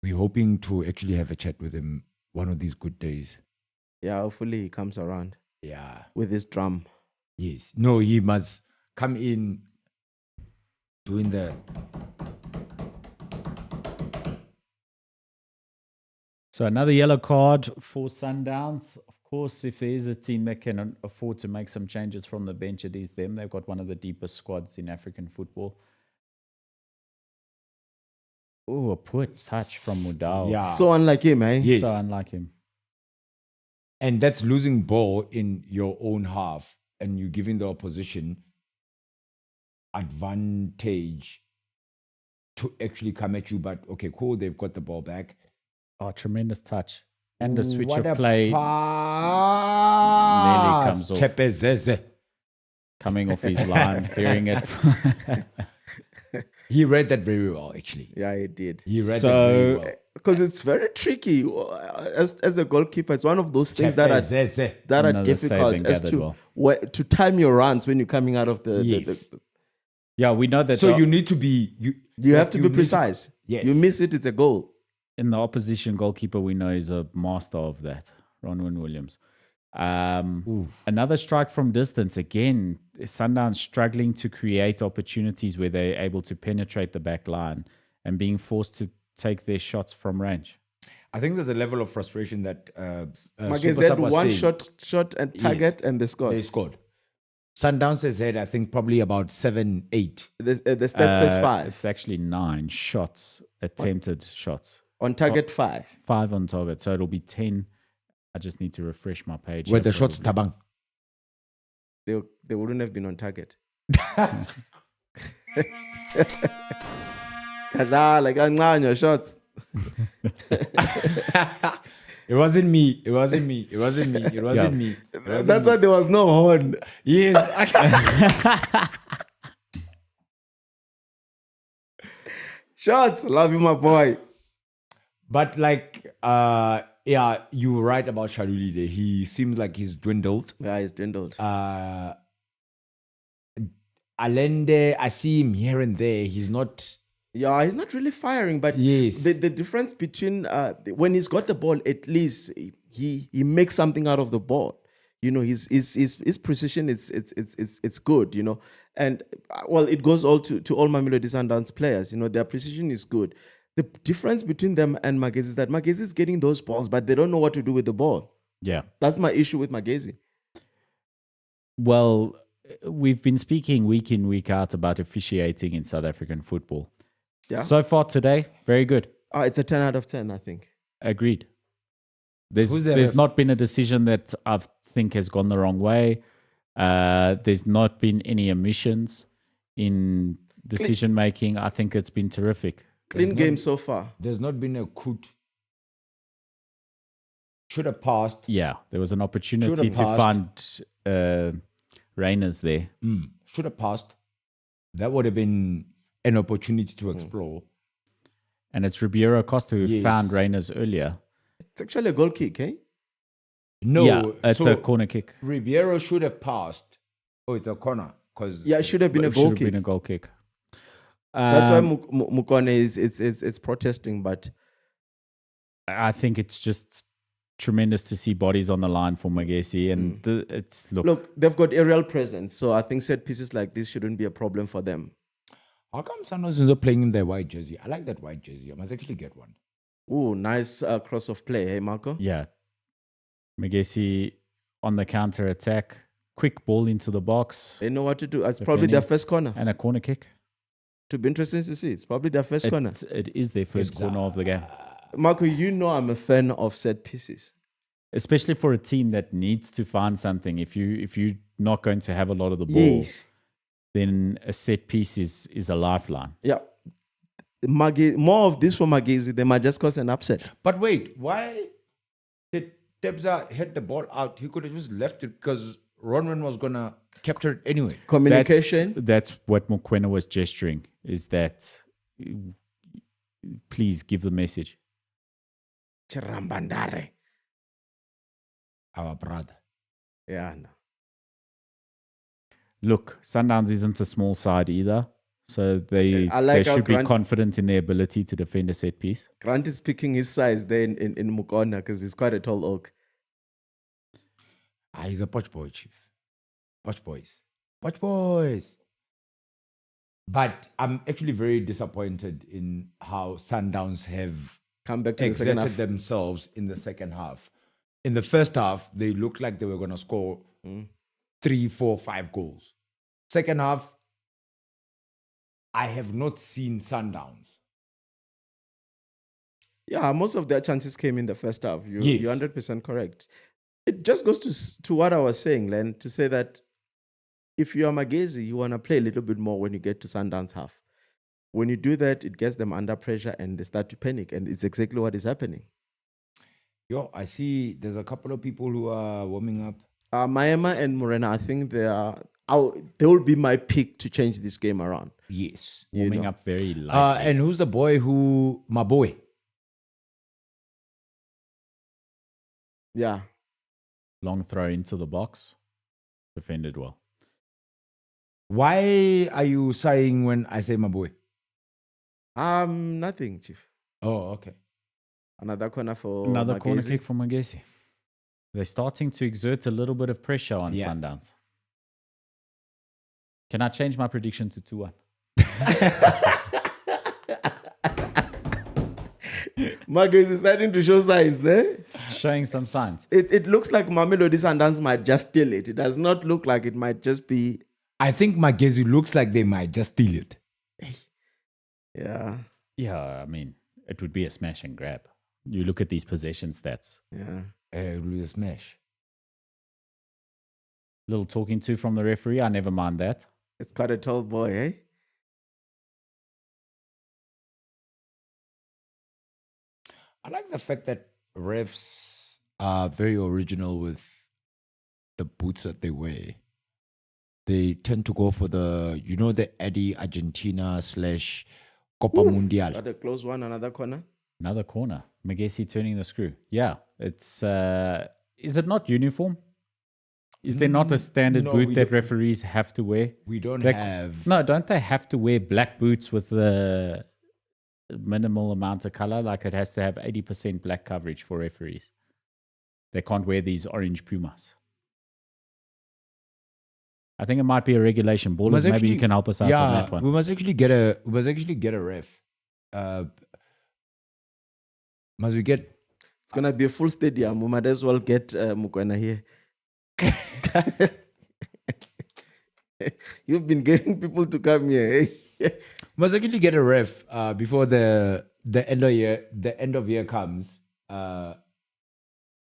We're hoping to actually have a chat with him one of these good days. Yeah, hopefully he comes around. Yeah. With his drum. Yes. No, he must come in doing the... So another yellow card for Sundowns. Of course, if there is a team that can afford to make some changes from the bench, it is them. They've got one of the deepest squads in African football. Oh, a poor touch from Mudau. Yeah. So unlike him, eh? Yes. So unlike him. And that's losing ball in your own half, and you're giving the opposition advantage to actually come at you. But okay, cool, they've got the ball back. Oh, tremendous touch. And the switch What of a play pass. comes off. Tepezeze. coming off his line, clearing it. He read that very well, actually. Yeah, he did. He read So- that very well. Because it's very tricky. As a goalkeeper, it's one of those things that are Tepezeze. Another difficult save as and to gathered to time your runs when you're coming out of the Yes. Yeah, we know that So you need to be you have to you be need precise. Yes. You miss it, it's a goal. in the opposition goalkeeper we know is a master of that, Ronwin Williams. Another strike from distance. Again, Sundowns struggling to create opportunities where they're able to penetrate the back line and being forced to take their shots from range. I think there's a level of frustration that Magesi Super had Sub was one saying. shot and target, and they scored. They scored. Sundowns has had, I think, probably about 7, 8. The stat says 5. It's actually 9 shots, attempted shots. On target 5. 5 on target. So it'll be 10. I just need to refresh my page. Where here the shots probably. tabang. They wouldn't have been on target. Like on your shots. It wasn't me. It wasn't me. It wasn't me. It wasn't me. It wasn't That's me. why there was no horn. Yes. Shots, love you, my boy. But like, yeah, you were right about Shaluli there. He seems like he's dwindled. Yeah, he's dwindled. Allende, I see him here and there. He's not. Yeah, he's not really firing, but Yes. the difference between when he's got the ball, at least he makes something out of the ball. You know, his precision, it's good. You know, and well, it goes all to all Mamelodi Sundowns players. You know, their precision is good. The difference between them and Magesi is that Magesi is getting those balls, but they don't know what to do with the ball. Yeah. That's my issue with Magesi. Well, we've been speaking week in, week out about officiating in South African football. Yeah. So far today, very good. It's a 10 out of 10, I think. Agreed. Who's the There's ref? not been a decision that I think has gone the wrong way. There's not been any omissions in decision making. I think it's been terrific. Clean game so far. There's not been a coup. Should have passed. Yeah, there was an opportunity Should've to find Rainers there. Should have passed. That would have been an opportunity to explore. And it's Ribeiro Costa who Yes. found Rainers earlier. It's actually a goal kick, eh? No, Yeah, it's so a corner kick. Ribeiro should have passed. Oh, it's a corner. Because Yeah, it should have been a It goal should have kick. been a goal kick. That's why Um, Mukone is protesting, but I think it's just tremendous to see bodies on the line for Magesi. And it's look, they've got aerial presence, so I think set pieces like this shouldn't be a problem for them. how come Sundowns is not playing in their white jersey? I like that white jersey. I must actually get one. Ooh, nice cross of play, hey Marco? Yeah. Magesi on the counter attack, quick ball into the box, They know what to do. It's probably their Defending. first corner. and a corner kick. To be interesting to see. It's probably their first corner. It is their first corner of the game, Marco, you know I'm a fan of set pieces. especially for a team that needs to find something. If you're not going to have a lot of the ball, Yes. then a set piece is a lifeline. Yeah. More of this for Magesi, they might just cause an upset. But wait, why did Tebza hit the ball out? He could have just left it because Ronwin was going to capture it anyway. Communication. That's what Mokwena was gesturing, is that please give the message. Chirambandare. Our brother. Yeah, no. Look, Sundowns isn't a small side either, so they I like how should be Grant- confident in their ability to defend a set piece. Grant is picking his size there in Mukona because he's quite a tall oak. He's a Poch boy, chief. Poch boys. Poch boys. But I'm actually very disappointed in how Sundowns have Come back to the second exerted half. themselves in the second half. In the first half, they looked like they were going to score 3, 4, 5 goals. Second half, I have not seen Sundowns Yeah, most of their chances came in the first half. You're Yes. 100% correct. It just goes to what I was saying, Len, to say that if you are Magesi, you want to play a little bit more when you get to Sundowns half. When you do that, it gets them under pressure and they start to panic. And it's exactly what is happening. Yo, I see there's a couple of people who are warming up. Maema and Morena, I think they will be my pick to change this game around. Yes. Warming up very lightly. And who's the boy my boy? Yeah. Long throw into the box. Defended well. Why are you sighing when I say my boy? Nothing, Chief. Oh, okay. Another corner for Another Magesi. corner kick for Magesi. They're starting to exert a little bit of pressure on Yeah. Sundowns. Can I change my prediction to 2-1? Magesi is starting to show signs there. Showing some signs. It looks like Mamelodi Sundowns might just steal it. It does not look like it might just be. I think Magesi looks like they might just steal it. Yeah. Yeah, I mean, it would be a smash and grab. You look at these possession stats. Yeah. It will smash. Little talking to from the referee. I never mind that. It's quite a tall boy, eh? I like the fact that refs are very original with the boots that they wear. They tend to go for the Eddie Argentina / Copa Mundial. Got a close one, another corner. Another corner. Magesi turning the screw. Yeah, it's. Is it not uniform? Is there not a standard No, boot we that don't- referees have to wear? We don't They- have. No, don't they have to wear black boots with the minimal amount of color? Like it has to have 80% black coverage for referees. They can't wear these orange Pumas. I think it might be a regulation. Ballers, Must maybe actually- you can help us out on that one. We must actually get a ref. Must we get? It's going to be a full stadium. We might as well get Mukwena here. You've been getting people to come here, eh? Must actually get a ref before the end of year comes.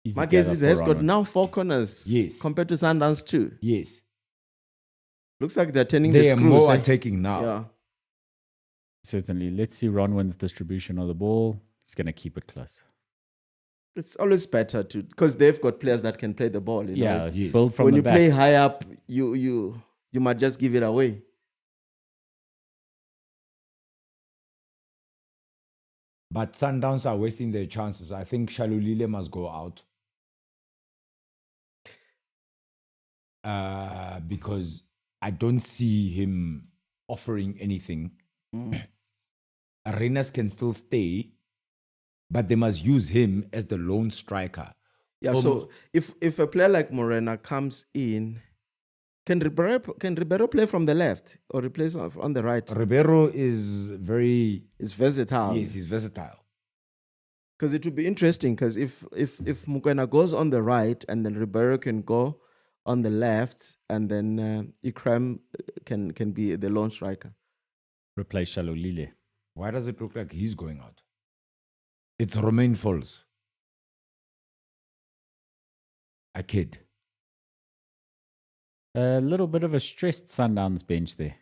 Easy Magesi gather has for got Ronald. now 4 corners. Yes. Compared to Sundowns 2. Yes, Looks like they're turning the they are screws. more eh? attacking now. Yeah. Certainly. Let's see Ronwin's distribution of the ball. He's going to keep it close. It's always better to, because they've got players that can play the ball. You know? Yeah, yes. build from When the you back. play high up, you might just give it away. But Sundowns are wasting their chances. I think Shalulile must go out. Because I don't see him offering anything. Arenas can still stay, but they must use him as the lone striker. Yeah, so if a player like Morena comes in, can Ribeiro play from the left or replace on the right? Ribeiro is very It's versatile. yes, he's versatile. Because it would be interesting. Because if Mukwena goes on the right and then Ribeiro can go on the left, and then Ikram can be the lone striker. Replace Shalolile. Why does it look like he's going out? It's Romain Falls. I kid. A little bit of a stressed Sundowns bench there.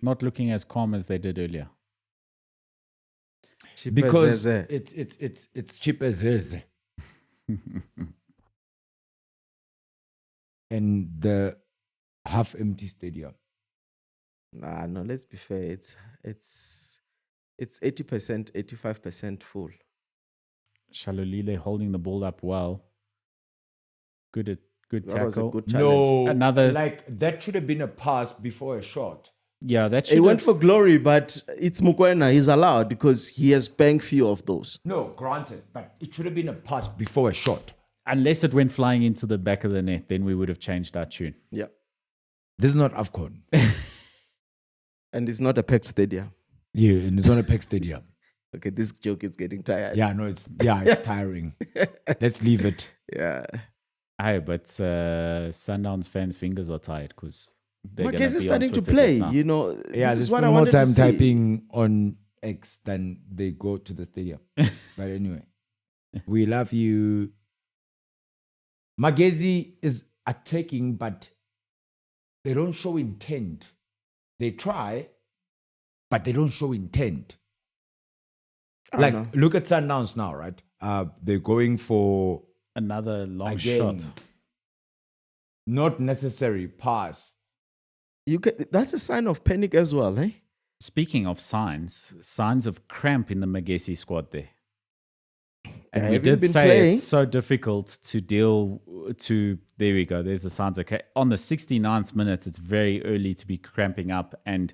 Not looking as calm as they did earlier. Because Chipezeze. it's cheap as is. And the half empty stadium. No, let's be fair. It's 80%, 85% full. Shalolile holding the ball up well. Good That was a tackle. good challenge. Another- like that should have been a pass before a shot. Yeah, that He should went for glory, but it's Mukwena. He's allowed because he has banged few of those. No, granted, but it should have been a pass before a shot. unless it went flying into the back of the net, then we would have changed our tune. Yeah. This is not AFCON. And it's not a packed stadium. Yeah, and it's not a PEC stadium. Okay, this joke is getting tired. Yeah, no, it's tiring. Let's leave it. Yeah. Aye, but Sundowns fans' fingers are tired because Magesi is starting to play. You know, Yeah, this this is what I more wanted time to see. typing X, then they go to the stadium. But anyway, we love you. Magesi is attacking, but they don't show intent. They try, but they don't show intent. Like, look at Sundowns now, right? They're going for another long shot. Not necessary pass. That's a sign of panic as well, eh? Speaking of signs of cramp in the Magesi squad there. And Have we you did been say playing? it's so difficult to deal to. There we go. There's the signs. Okay, on the 69th minute, it's very early to be cramping up. And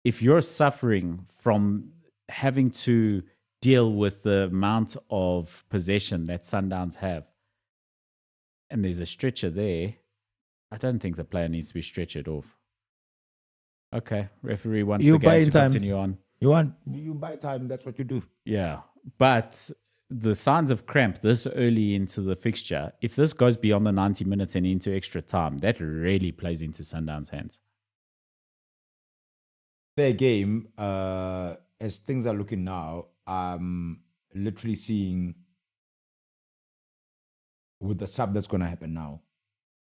if you're suffering from having to deal with the amount of possession that Sundowns have, and there's a stretcher there, I don't think the player needs to be stretchered off. Okay, referee wants the game to continue on. You buy time, that's what you do. Yeah, but the signs of cramp this early into the fixture, if this goes beyond the 90 minutes and into extra time, that really plays into Sundowns' hands. Their game, as things are looking now, I'm literally seeing with the sub that's going to happen now,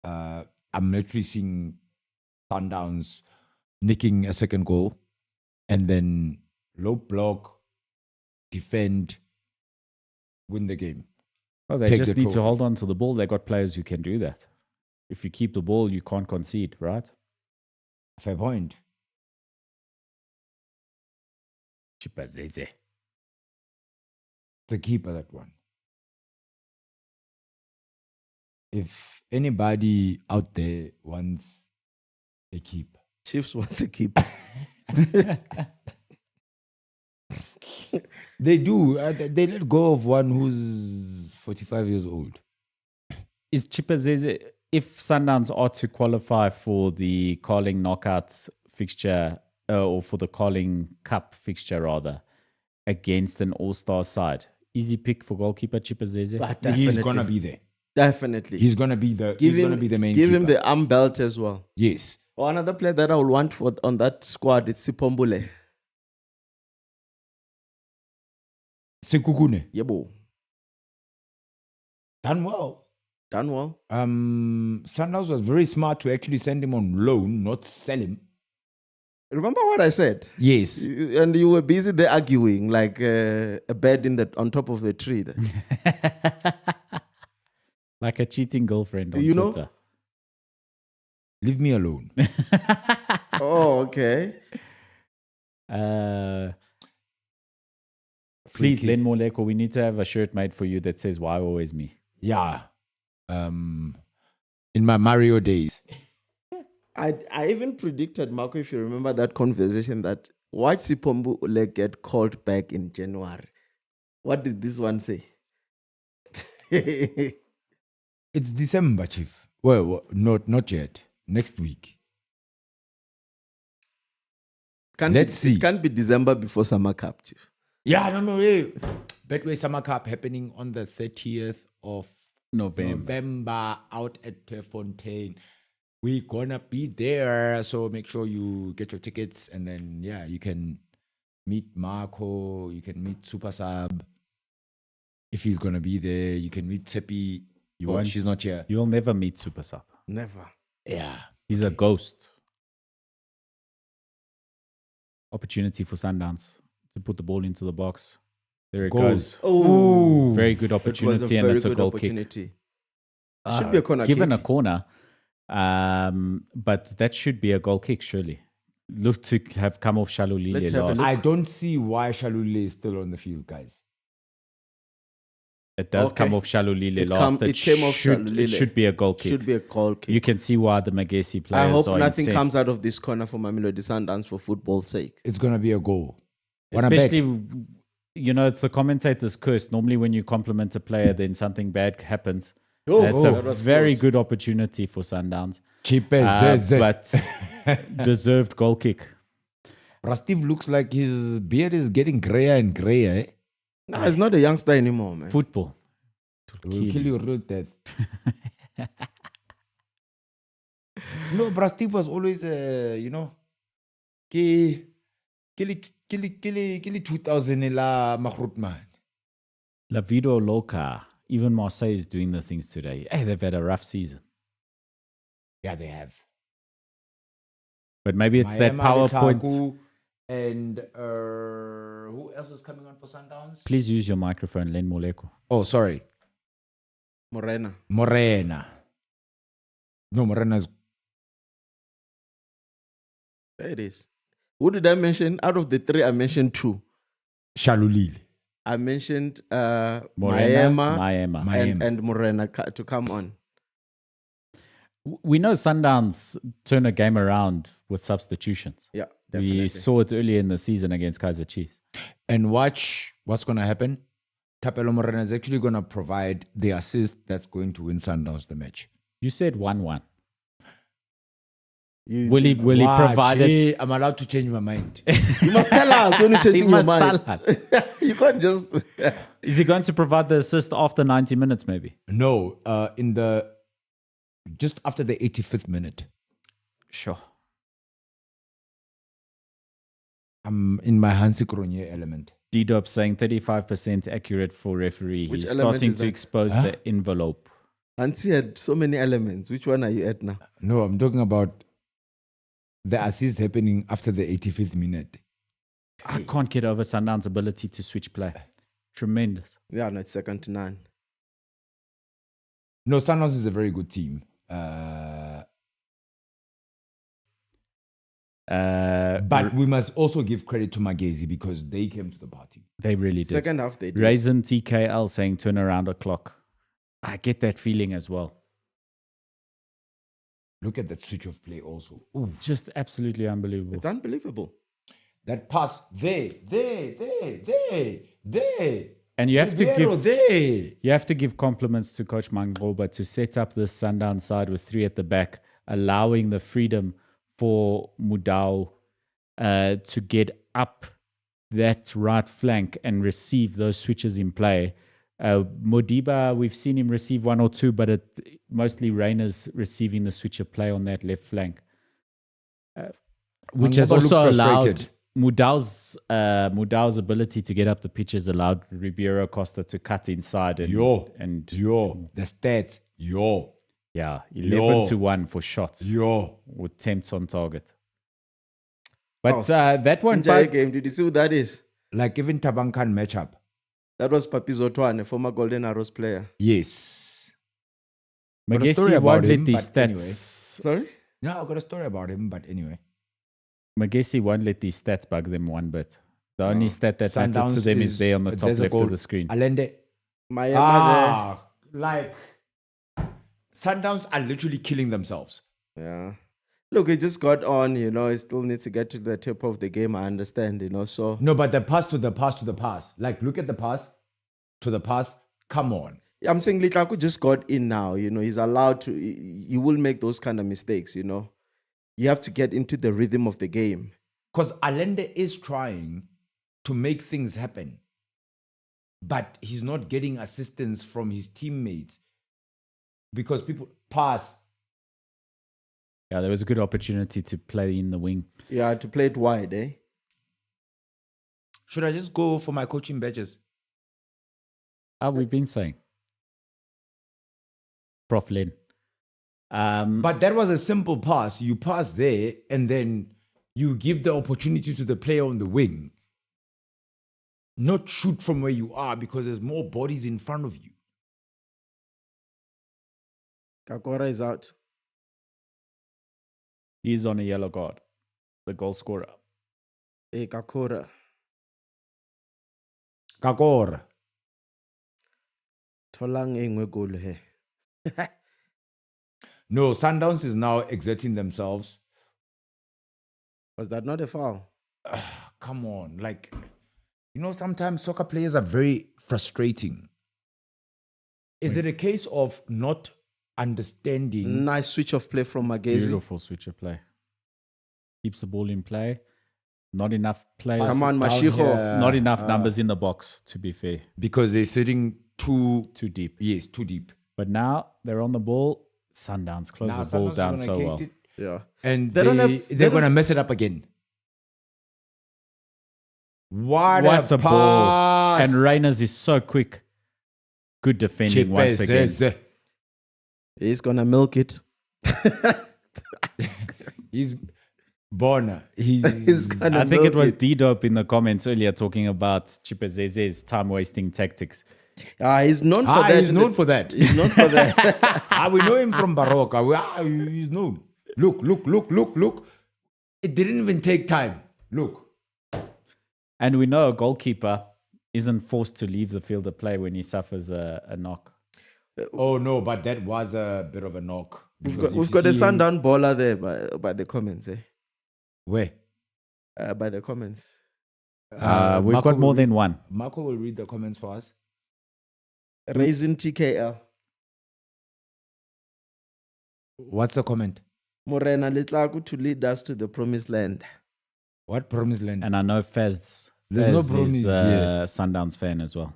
I'm literally seeing Sundowns nicking a second goal and then low block, defend, win the game. Well, they just need to hold on to the ball. They got players who can do that. If you keep the ball, you can't concede, right? Fair point. Chipazeze. The keeper, that one. If anybody out there wants a keeper, Chiefs wants a keeper. They do. They let go of one who's 45 years old. Is Chipazeze, if Sundowns are to qualify for the Carling Knockouts fixture, or for the Carling Cup fixture rather, against an all-star side, easy pick for goalkeeper Chipazeze? He's gonna be there. Definitely. He's gonna be the main. Give keeper. him the arm belt as well. Yes. Or another player that I would want on that squad, it's Sipombule. Sekukune. Yebo. Done well. Sundowns was very smart to actually send him on loan, not sell him. Remember what I said? Yes. And you were busy there arguing like a bird on top of the tree. There. Like a cheating girlfriend on You Twitter. know? Leave me alone. Oh, okay. Please, Len Moleko, we need to have a shirt made for you that says "Why always me?" Yeah. In my Mario days. I even predicted, Marco, if you remember that conversation, that why Sipombule get called back in January. What did this one say? It's December, Chief. Well, not yet. Next week. Let's see. It can't be December before Summer Cup, Chief. Yeah, no. Hey. Betway Summer Cup happening on the 30th of November out at Terfontein. We're gonna be there, so make sure you get your tickets, and then you can meet Marco, you can meet Super Sub if he's gonna be there. You can meet Tepi. She's not here. You'll never meet Super Sub. Never. Yeah, he's a ghost. Opportunity for Sundowns to put the ball into the box. There it goes. Oh, very good opportunity, and it's a goal opportunity. kick. Should be a corner given kick. a corner. But that should be a goal kick, surely. Look to have come off Shalulile last. I don't see why Shalulile is still on the field, guys. It does come off Shalulile last. It came off Shalulile. It should be a goal kick. Should be a goal kick. You can see why the Magesi players I hope are nothing incensed. comes out of this corner for Mamelodi Sundowns for football's sake. It's going to be a goal. Especially, it's the commentator's curse. Normally when you compliment a player, then something bad happens. That's a very good opportunity for Sundowns. But deserved goal kick. Rastiv looks like his beard is getting grayer and grayer. Eh? No, he's not a youngster anymore, man. Football. Will kill you real death. No, Rastiv was always, ke Kili 2000 la Mahrutman. La Vida Loca. Even Marseille is doing the things today. Hey, they've had a rough season. Yeah, they have. But maybe it's that PowerPoint. Lukaku, and who else is coming on for Sundowns? Please use your microphone, Len Moleko. Oh, sorry. Morena. No, Morena's. There it is. Who did I mention? Out of the three, I mentioned two. Shalulil. I mentioned Maema. and Morena to come on. We know Sundowns turn a game around with substitutions. Yeah, definitely. We saw it earlier in the season against Kaizer Chiefs. And watch what's going to happen. Tapelo Morena is actually going to provide the assist that's going to win Sundowns the match. You said 1-1. You, Will he provide it? Hey, I'm allowed to change my mind. you must tell us when you're changing He your must mind. tell us. You can't just... Is he going to provide the assist after 90 minutes maybe? No, just after the 85th minute. Sure. I'm in my Hansi Cronje element. D-Dop saying 35% accurate for referee. Which He's element starting is to that? expose the envelope. Nancy had so many elements. Which one are you at now? No, I'm talking about the assist happening after the 85th minute. I can't get over Sundowns' ability to switch play. Tremendous. Yeah, no, it's second to none. No, Sundowns is a very good team. But we must also give credit to Magesi because they came to the party. They really did. Second half, they did. Raisin TKL saying turn around a clock. I get that feeling as well. Look at that switch of play also. Ooh, Just absolutely unbelievable. It's unbelievable. that pass there. And you have to Ribeiro give there. You have to give compliments to Coach Mangoba to set up this Sundown side with three at the back, allowing the freedom for Mudau to get up that right flank and receive those switches in play. Modiba, we've seen him receive one or two, but mostly Rainer's receiving the switch of play on that left flank, which has Mangoba looks also allowed frustrated. Mudau's ability to get up the pitch has allowed Ribeiro Costa to cut inside and the stats. yeah, 11-1 for shots with attempts on target. But that one, Ninja game, did you see who that is? Like even Tabankan matchup. That was Papi Zotwane, former Golden Arrows player. Yes. Got a story Magesi about won't let him, these but anyway. stats. Sorry? Yeah, I've got a story about him, but anyway. Magesi won't let these stats bug them one bit. The only stat that matters to Sundowns them is there on the top there's a left goal. of the screen. Allende. Like Sundowns are literally killing themselves. Yeah. Look, he just got on, he still needs to get to the tip of the game, I understand, so. No, but the pass to the pass. Like, look at the pass to the pass. Come on. I'm saying Litlaku just got in now, he's allowed to, he will make those kind of mistakes, You have to get into the rhythm of the game. Because Allende is trying to make things happen, but he's not getting assistance from his teammates because people pass. Yeah, there was a good opportunity to play in the wing. Yeah, to play it wide, eh? Should I just go for my coaching badges? We've been saying. Prof. Len. But that was a simple pass. You pass there and then you give the opportunity to the player on the wing. Not shoot from where you are because there's more bodies in front of you. Kakora is out. He's on a yellow card, the goal scorer. Hey, Kakora. Kakor. Tholang engwe goal he. No, Sundowns is now exerting themselves. Was that not a foul? Come on. Like, sometimes soccer players are very frustrating. Is it a case of not understanding? Nice switch of play from Magesi. Beautiful switch of play. Keeps the ball in play. Not enough players. Come on, down Mashiho. here, Not enough numbers in the box, to be fair. Because they're sitting too deep. Yes, too deep. But now they're on the ball. Sundowns close Now the ball Sundowns down is so gonna well. get it, Yeah. and They don't have- they're going to mess it up again. What What a ball. pass. And Reyners is so quick. Good defending once again. He's gonna milk it. He's Bonner. He's gonna I think it milk was D-Dope in the comments earlier talking about Chipezeze's time-wasting tactics. He's known for that. He's known for that. He's known for that. We know him from Baroka. He's known. Look. It didn't even take time. Look. And we know a goalkeeper isn't forced to leave the field of play when he suffers a knock. Oh no, but that was a bit of a knock. We've got a Sundown baller there by the comments. Where? By the comments. We've Marco got more will than one. Marco will read the comments for us. Raising TKL. What's the comment? Morena Litlaku to lead us to the promised land. What promised land? And I know Fez There's no is promise a here. Sundowns fan as well.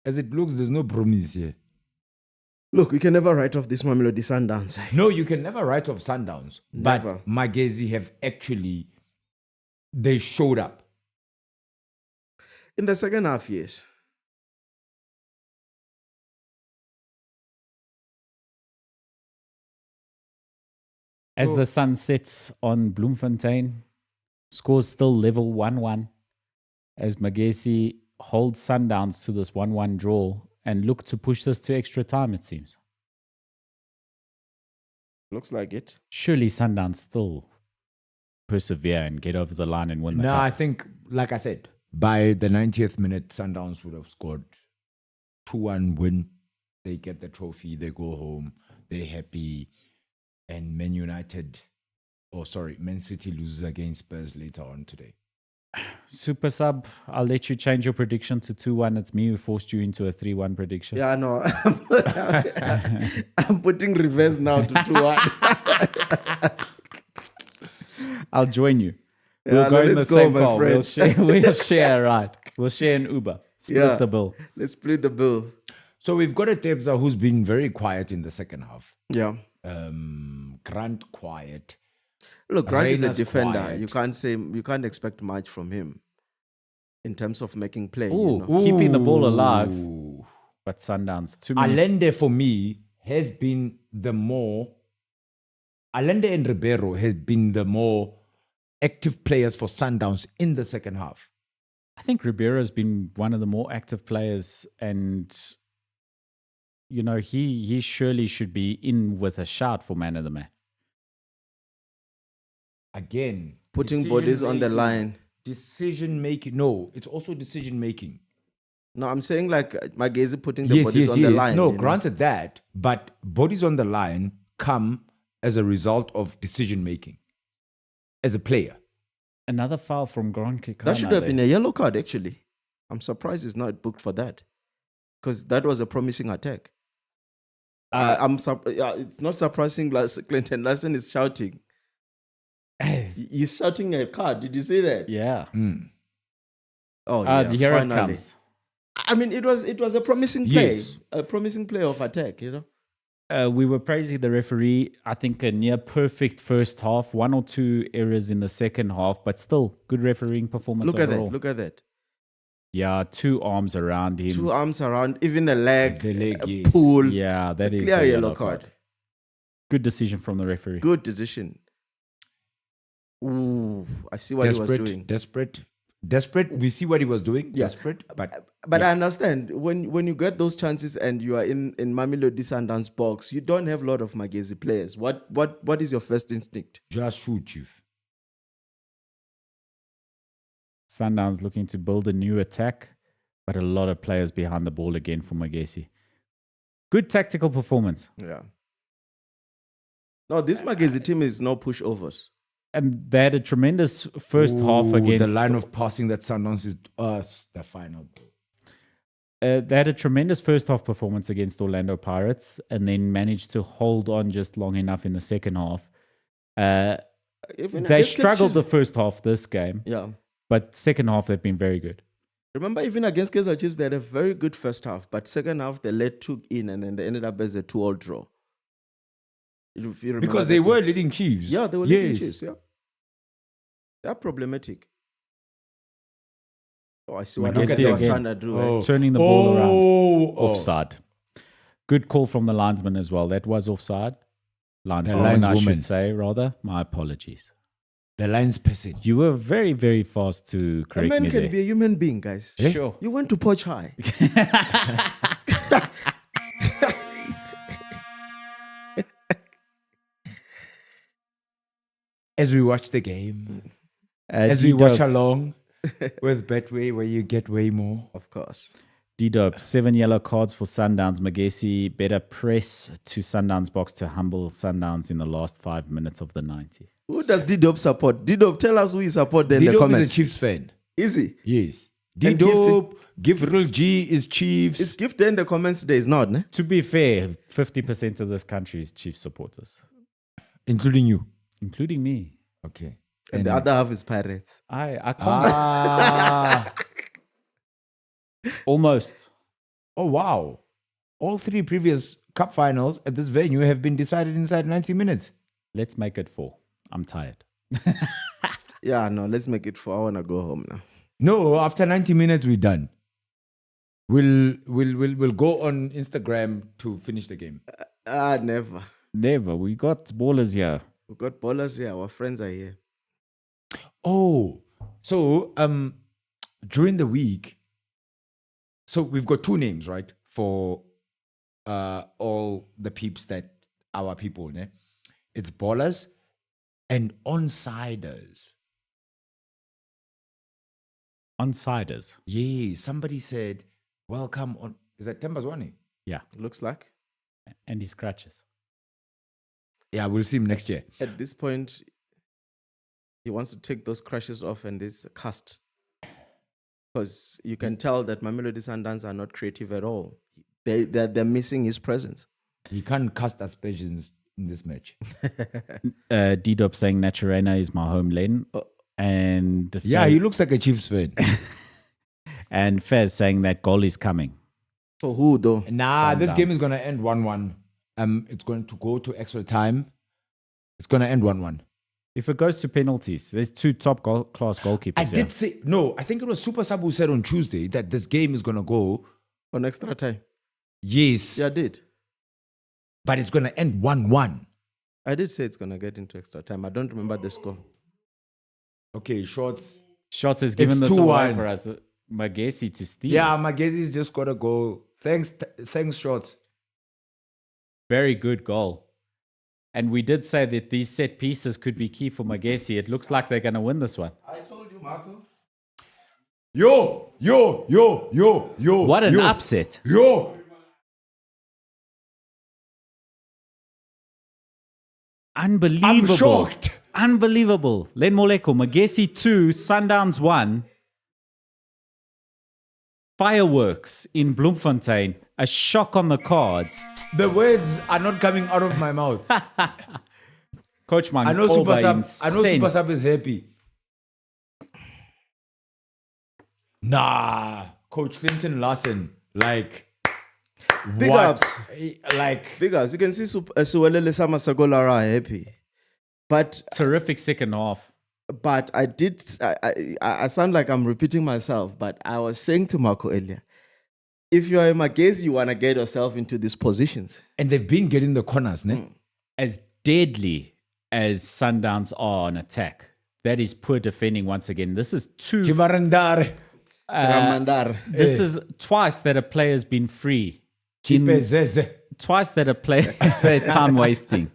As it looks, there's no promise here. Look, we can never write off this Mamelodi Sundowns. No, you can never write off Sundowns. Never. But Magesi have actually, they showed up. In the second half, yes. As the sun sets on Bloemfontein, scores still level 1-1 as Magesi holds Sundowns to this 1-1 draw and look to push this to extra time, it seems. Looks like it. Surely Sundowns still persevere and get over the line and win the No, cup. I think, like I said, by the 90th minute, Sundowns would have scored 2-1 win. They get the trophy, they go home, they're happy. And Man City loses against Spurs later on today. Super sub, I'll let you change your prediction to 2-1. It's me who forced you into a 3-1 prediction. Yeah, no. I'm putting reverse now to 2-1. I'll join you. Yeah, We'll go in the let's go, same my car. We'll friend. share a ride. We'll share an Uber. Split the bill. Let's split the bill. So we've got a Tebza who's been very quiet in the second half. Yeah. Grant quiet. Look, Grant is a Reina's defender. quiet. You can't expect much from him in terms of making play. Ooh, You know? keeping the ball alive. Ooh. But Sundowns, too many. Allende for me has been Allende and Ribeiro has been the more active players for Sundowns in the second half. I think Ribeiro has been one of the more active players, and he surely should be in with a shout for man of the match. Again, Putting bodies on the line. Decision making. No, it's also decision making. No, I'm saying like Magesi putting the bodies on the line. No, you know? granted that, but bodies on the line come as a result of decision making as a player. Another foul from Grand Kickoff. That should have been a yellow card, actually. I'm surprised it's not booked for that. Because that was a promising attack. It's not surprising Clinton Larson is shouting. He's shouting a card. Did you see that? Yeah. Oh, yeah. Here finally. it comes. I mean, it was a promising play. Yes. A promising play of attack, We were praising the referee. I think a near perfect first half, 1 or 2 errors in the second half, but still good refereeing performance overall. Look at that. Yeah, 2 arms around him. 2 arms around, even a leg, The leg, a yes. pull. Yeah, that is Clear a yellow card. Good decision from the referee. Good decision. Ooh, I see what he was doing. Desperate. We see what he was doing. Yeah. Desperate, but I understand when you get those chances and you are in Mamelodi Sundowns box, you don't have a lot of Magesi players. What is your first instinct? just shoot, Chief. Sundowns looking to build a new attack, but a lot of players behind the ball again for Magesi. Good tactical performance. Yeah. No, this Magesi team is no pushovers. And they had a tremendous first half against... the line of passing that Sundowns is the final. They had a tremendous first half performance against Orlando Pirates and then managed to hold on just long enough in the second half. They struggled the first half this game, Yeah. but second half they've been very good. Remember, even against Kaizer Chiefs, they had a very good first half, but second half they let 2 in and then they ended up as a 2-2 draw. If you remember Because that they game. were leading Chiefs. Yeah, they were leading Chiefs, yeah. They're problematic. Oh, I see what Magesi Magesi was again. trying to do. Turning the ball around. Oh. Offside. Good call from the linesman as well. That was offside. Linesman, I lineswoman. should say, rather. My apologies. The line's person. You were very, very fast to A correct man me can there. be a human being, guys. Sure. You went to Poch High. As we watch the game, as we D-Dope, watch along with Betway, where you get way more. Of course. D-Dope, 7 yellow cards for Sundowns. Magesi better press to Sundowns box to humble Sundowns in the last 5 minutes of the 90. Who does D-Dope support? D-Dope, tell us who you support there in the D-Dope comments. is a Chiefs fan. Is he? Yes. And D-Dope, Give Real G is Chiefs. It's gift there in the comments today. It's not, ne? To be fair, 50% of this country is Chiefs supporters, Including you. including me. Okay. And the other half is Pirates. I can't. Ah. Almost. Oh, wow. All 3 previous cup finals at this venue have been decided inside 90 minutes. Let's make it 4. I'm tired. Yeah, no, let's make it 4. I want to go home now. No, after 90 minutes, we're done. We'll go on Instagram to finish the game. Never. Never. We got ballers here. We got ballers here. Our friends are here. Oh, so during the week, so we've got 2 names, right? For all the peeps that our people, ne? It's ballers and onsiders. Onsiders. Yeah, somebody said, welcome on. Is that Tembazwane? Yeah. Looks like. And he scratches. Yeah, we'll see him next year. At this point, he wants to take those crashes off and this cast. Because you can tell that Mamelodi Sundowns are not creative at all. They're missing his presence. He can't cast aspersions in this match. D-Dop saying Naturena is my home lane. And Yeah, he looks like a Chiefs fan. and Fez saying that goal is coming. For who, though? Nah, this Sundowns. game is going to end 1-1. It's going to go to extra time. It's going to end 1-1. If it goes to penalties, there's 2 top class goalkeepers I here. did say, no, I think it was Super Sub who said on Tuesday that this game is going to go, On extra time. yes, Yeah, I did. but it's going to end 1-1. I did say it's going to get into extra time. I don't remember the score. Okay, shorts. Shots has given It's this away 2-1. for us. Magesi to steal. Yeah, it. Magesi's just got a goal. Thanks, shorts. Very good goal. And we did say that these set pieces could be key for Magesi. It looks like they're going to win this one. I told you, Marco. Yo. What an upset. Yo. Unbelievable. I'm shocked. Unbelievable. Len Moleko, Magesi 2, Sundowns 1. Fireworks in Bloemfontein. A shock on the cards. The words are not coming out of my mouth. Coach Man, I know Super Sub is happy. Nah, Coach Clinton Larson, like Big what? ups. Like Big ups. You can see Suwelele Samasagolara are happy. But terrific second half. I sound like I'm repeating myself, but I was saying to Marco earlier, if you're a Magesi, you want to get yourself into these positions. and they've been getting the corners, ne? As deadly as Sundowns are on attack, that is poor defending once again. This is Chivarandare. Ramandar. This is twice that a player's been free. Chipezeze. Twice that a player time wasting.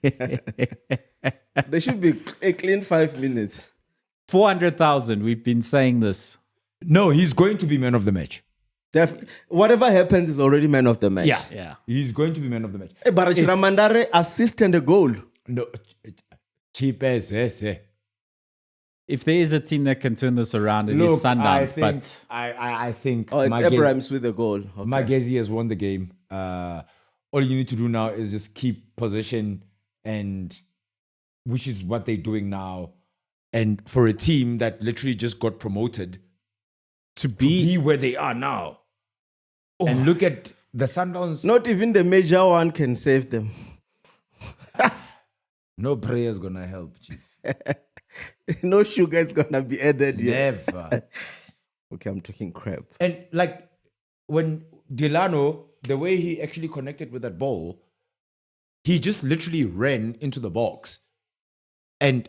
There should be a clean 5 minutes. 400,000. We've been saying this. No, he's going to be man of the match. Whatever happens is already man of the match. Yeah. He's going to be man of the match. But Ramandare assist and a goal. No, Chipezeze. If there is a team that can turn this around, it is Look, Sundowns. I think Oh, it's Magesi- Abrahams with a goal. Okay. Magesi has won the game. All you need to do now is just keep possession, and which is what they're doing now. And for a team that literally just got promoted to be where they are now, and look at the Sundowns. Not even the major one can save them. No prayer's gonna help, Chief. No sugar is going to be added here. Never. Okay, I'm talking crap. And like when Delano, the way he actually connected with that ball, he just literally ran into the box. And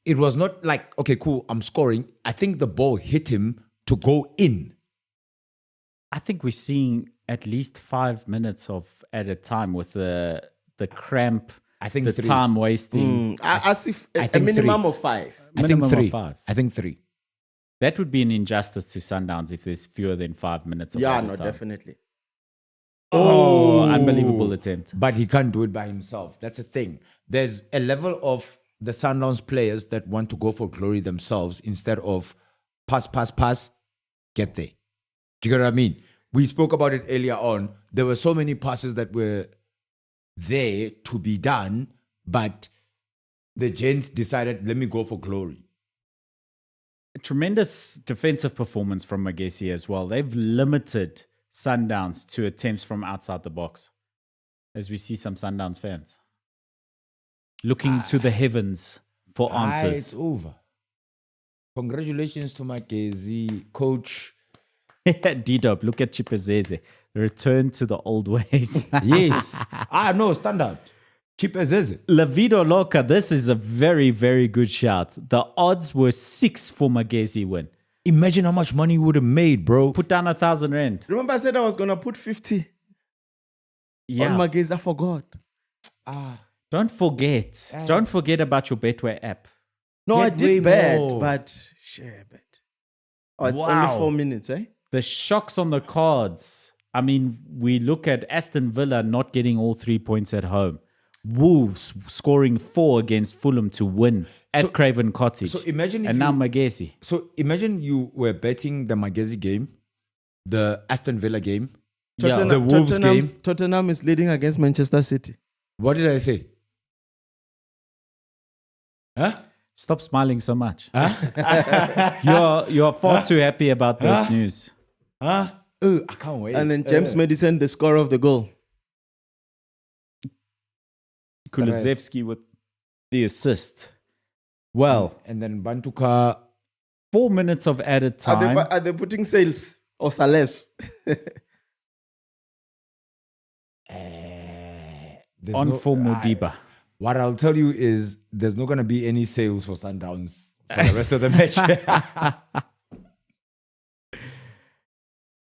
it was not like, okay, cool, I'm scoring. I think the ball hit him to go in. I think we're seeing at least 5 minutes of at a time with the cramp, I think the 3. time wasting. As if I a think minimum 3. of 5. Minimum of I think 3. 5. I think 3. That would be an injustice to Sundowns if there's fewer than 5 minutes of Yeah, added no, time. definitely. Oh, unbelievable attempt. But he can't do it by himself. That's the thing. There's a level of the Sundowns players that want to go for glory themselves instead of pass, get there. Do you get what I mean? We spoke about it earlier on. There were so many passes that were there to be done, but the gents decided, let me go for glory. A tremendous defensive performance from Magesi as well. They've limited Sundowns to attempts from outside the box, as we see some Sundowns fans looking to the heavens for It's answers. over. Congratulations to Magesi, coach. D-Dop, look at Chipazeze. Return to the old ways. Yes. No, standard. Cheap as is. La Vida Loca, this is a very, very good shout. The odds were 6 for Magesi win. Imagine how much money you would have made, bro. Put down 1,000 rand. Remember I said I was going to put 50 on Magesi? I forgot. Don't forget about your Betway app. No, I Get did way bet, more. but share bet. Oh, it's Wow. only 4 minutes, eh? The shocks on the cards. I mean, we look at Aston Villa not getting all 3 points at home. Wolves scoring 4 against Fulham to win at Craven Cottage. So imagine if and now Magesi. So imagine you were betting the Magesi game, the Aston Villa game, the Wolves game. Tottenham is leading against Manchester City. What did I say? Huh? Stop smiling so much. You're far too happy about that news. Huh? I can't wait. And then James Madison, the scorer of the goal. Kulusevski with the assist. Well, and then Bantuka. 4 minutes of added time. Are they putting sales or sales? On for Modiba. What I'll tell you is there's not going to be any sales for Sundowns for the rest of the match.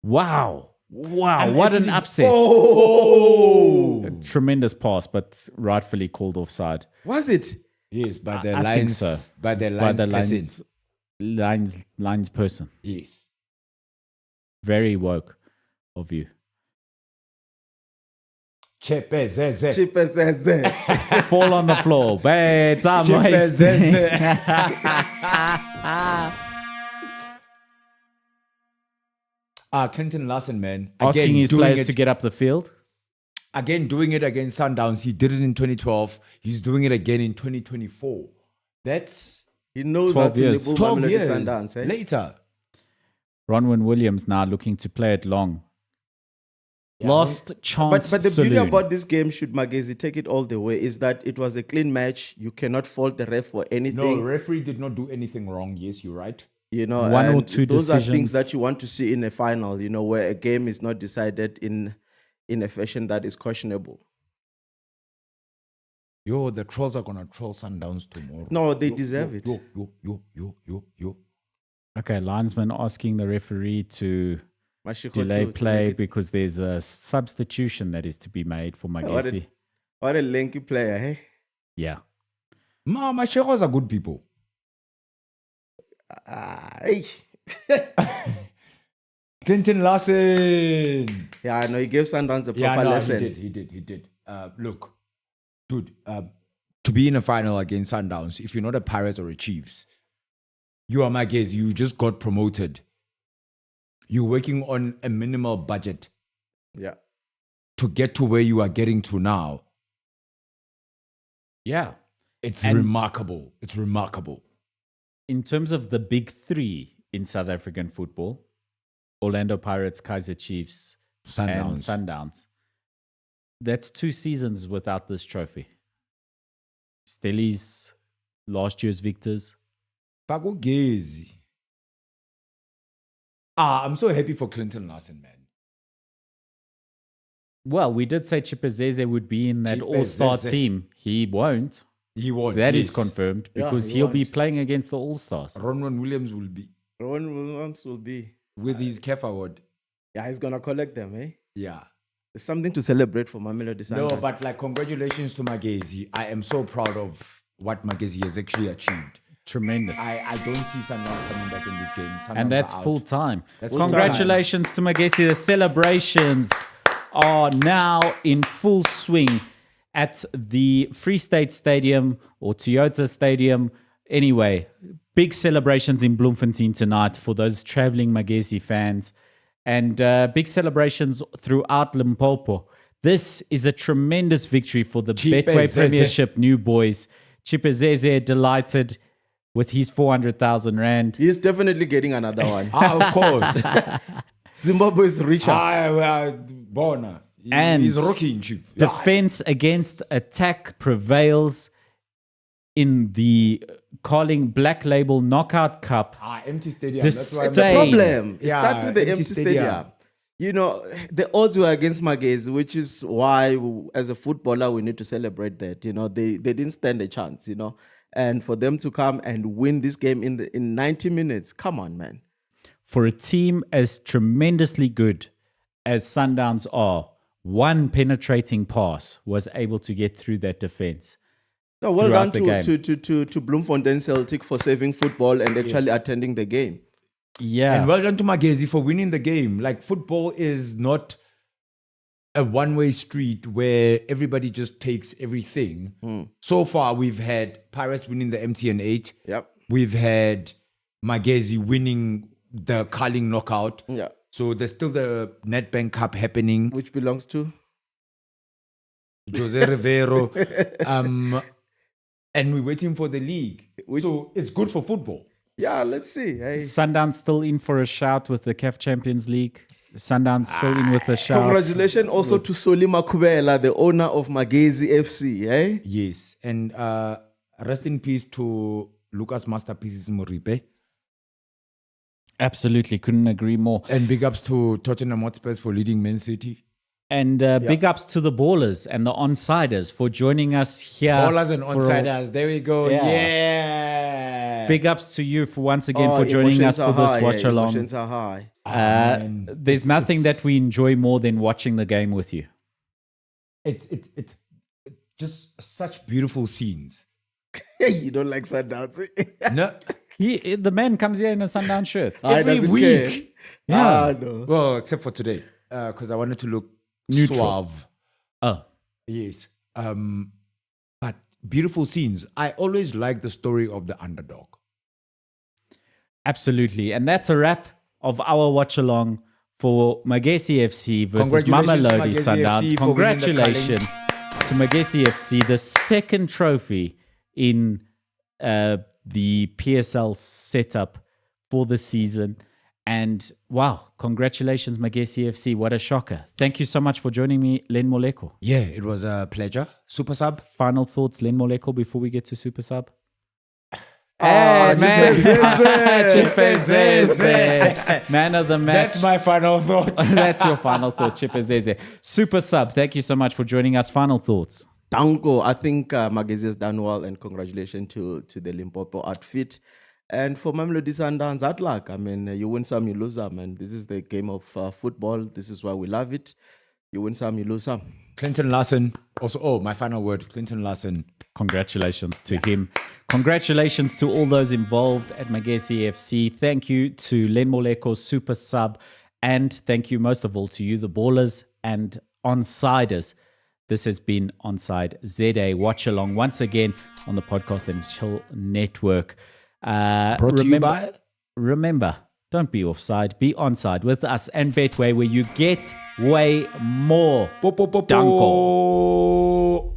Wow. What an upset. Oh! A tremendous pass, but rightfully called offside. Was it? Yes, by the I lines. think so. By the By lines. the lines person. Yes. Very woke of you. Chipezeze. Fall on the floor. Bad time wasting. Clinton Larson, man. Asking his doing players it- to get up the field. Again, doing it against Sundowns. He did it in 2012. He's doing it again in 2024. That's He knows 12 how to years. label 12 Mamelodi years Sundowns, eh? later. Ronwyn Williams now looking to play it long. Yeah, Last chance. But the beauty saloon. about this game, should Magesi take it all the way, is that it was a clean match. You cannot fault the ref for No, anything. referee did not do anything wrong. Yes, you're right. You know, One or and two those are decisions. things that you want to see in a final, you know, where a game is not decided in a fashion that is questionable. Yo, the trolls are gonna troll Sundowns tomorrow. No, they deserve it. Yo. Okay, linesman asking the referee to Mashiko delay to play make it- because there's a substitution that is to be made for Magesi. What a lanky player, hey? Yeah. My Shekos are good people. Hey. Clinton Larson. Yeah, I know he gave Sundowns a proper lesson. He did. Look, dude, to be in a final against Sundowns, if you're not a Pirates or a Chiefs, you are Magesi, you just got promoted. You're working on a minimal budget Yeah. to get to where you are getting to now. Yeah. It's And- remarkable. It's remarkable. In terms of the big three in South African football, Orlando Pirates, Kaizer Chiefs, and Sundowns. Sundowns. That's 2 seasons without this trophy. Stelli's last year's victors. Pagogezi. I'm so happy for Clinton Larson, man. Well, we did say Chipazeze would be in that all-star Chipazeze. team. He won't. He won't. That is yes. confirmed Yeah, because he he'll be won't. playing against the All-Stars. Ronwen Williams will be Rowan Williams will be. with his CAF award. Yeah, he's gonna collect them, eh? Yeah. There's something to celebrate for Mamelodi No, Sundowns. but like congratulations to Magesi. I am so proud of what Magesi has actually achieved. Tremendous. I don't see Sundowns coming back in this game. Sundowns And that's are out. full time. That's Congratulations to Magesi. The celebrations are now in full swing at the Free State Stadium or Toyota Stadium. Anyway, big celebrations in Bloemfontein tonight for those traveling Magesi fans, and big celebrations throughout Limpopo. This is a tremendous victory for the Betway Chipazeze. Premiership new boys. Chipazeze delighted with his 400,000 rand. He's definitely getting another one. Of course. Zimbabwe is richer. Bona. And He's rocking, chief. Defense against attack prevails in the Carling Black Label Knockout Cup. Empty stadium. Just That's why I'm stay- Problem. It Yeah, starts with the empty empty stadium. stadium. You know, the odds were against Magesi, which is why, as a footballer, we need to celebrate that. You know, they didn't stand a chance, you know. And for them to come and win this game in 90 minutes, come on, man. For a team as tremendously good as Sundowns are, one penetrating pass was able to get through that defense. No, well done Throughout the to Bloemfontein Celtic for saving football and actually attending the game. Yeah. And well done to Magesi for winning the game. Like, football is not a one-way street where everybody just takes everything. So far, we've had Pirates winning the MTN 8. Yep. We've had Magesi winning the Carling knockout. Yeah. So there's still the Nedbank Cup happening. Which belongs to? Jose Rivero. And we're waiting for the league. So it's good for football. Yeah, let's see. Hey. Sundowns still in for a shout with the CAF Champions League. Sundowns still in with a shout. Congratulations also to Solima Kubela, the owner of Magesi FC. Eh? Yes. And rest in peace to Lucas Masterpieces Moripe. Absolutely. Couldn't agree more. And big ups to Tottenham Hotspurs for leading Man City. And big ups to the ballers and the onsiders for joining us here. Ballers and for- onsiders. There we go. Yeah. Yeah. Big ups to you for once again for joining us for this watch along. Emotions are high. There's nothing that we enjoy more than watching the game with you. It's just such beautiful scenes. You don't like Sundowns. No. The man comes here in a Sundown shirt. Every doesn't week. Yeah. No. Well, except for today. Because I wanted to look Neutral. suave. Oh, Yes. But beautiful scenes. I always like the story of the underdog. absolutely. And that's a wrap of our watch along for Magesi FC versus Congratulations, Mamelodi Magesi Sundowns. FC, for winning the Congratulations to Magesi FC, the second trophy in the PSL setup for the season. And wow, congratulations, Magesi FC. What a shocker. Thank you so much for joining me, Len Moleko. Yeah, it was a pleasure. Super sub. Final thoughts, Len Moleko, before we get to Super Sub? Hey, man. Chipazeze. Man of the match. That's my final thought. That's your final thought, Chipazeze. Super Sub, thank you so much for joining us. Final thoughts. Danko, I think Magesi has done well, and congratulations to the Limpopo outfit. And for Mamelodi Sundowns, hard luck. I mean, you win some, you lose some. And this is the game of football. This is why we love it. You win some, you lose some. Clinton Larson. Also, my final word. Clinton Larson. Congratulations to him. Congratulations to all those involved at Magesi FC. Thank you to Len Moleko, Super Sub. And thank you most of all to you, the ballers and onsiders. This has been Onside ZA Watch Along once again on the Podcast and Chill Network. Brought to you by? Remember, don't be offside, be onside with us and Betway, where you get way more. Po, po, po, po. Danko.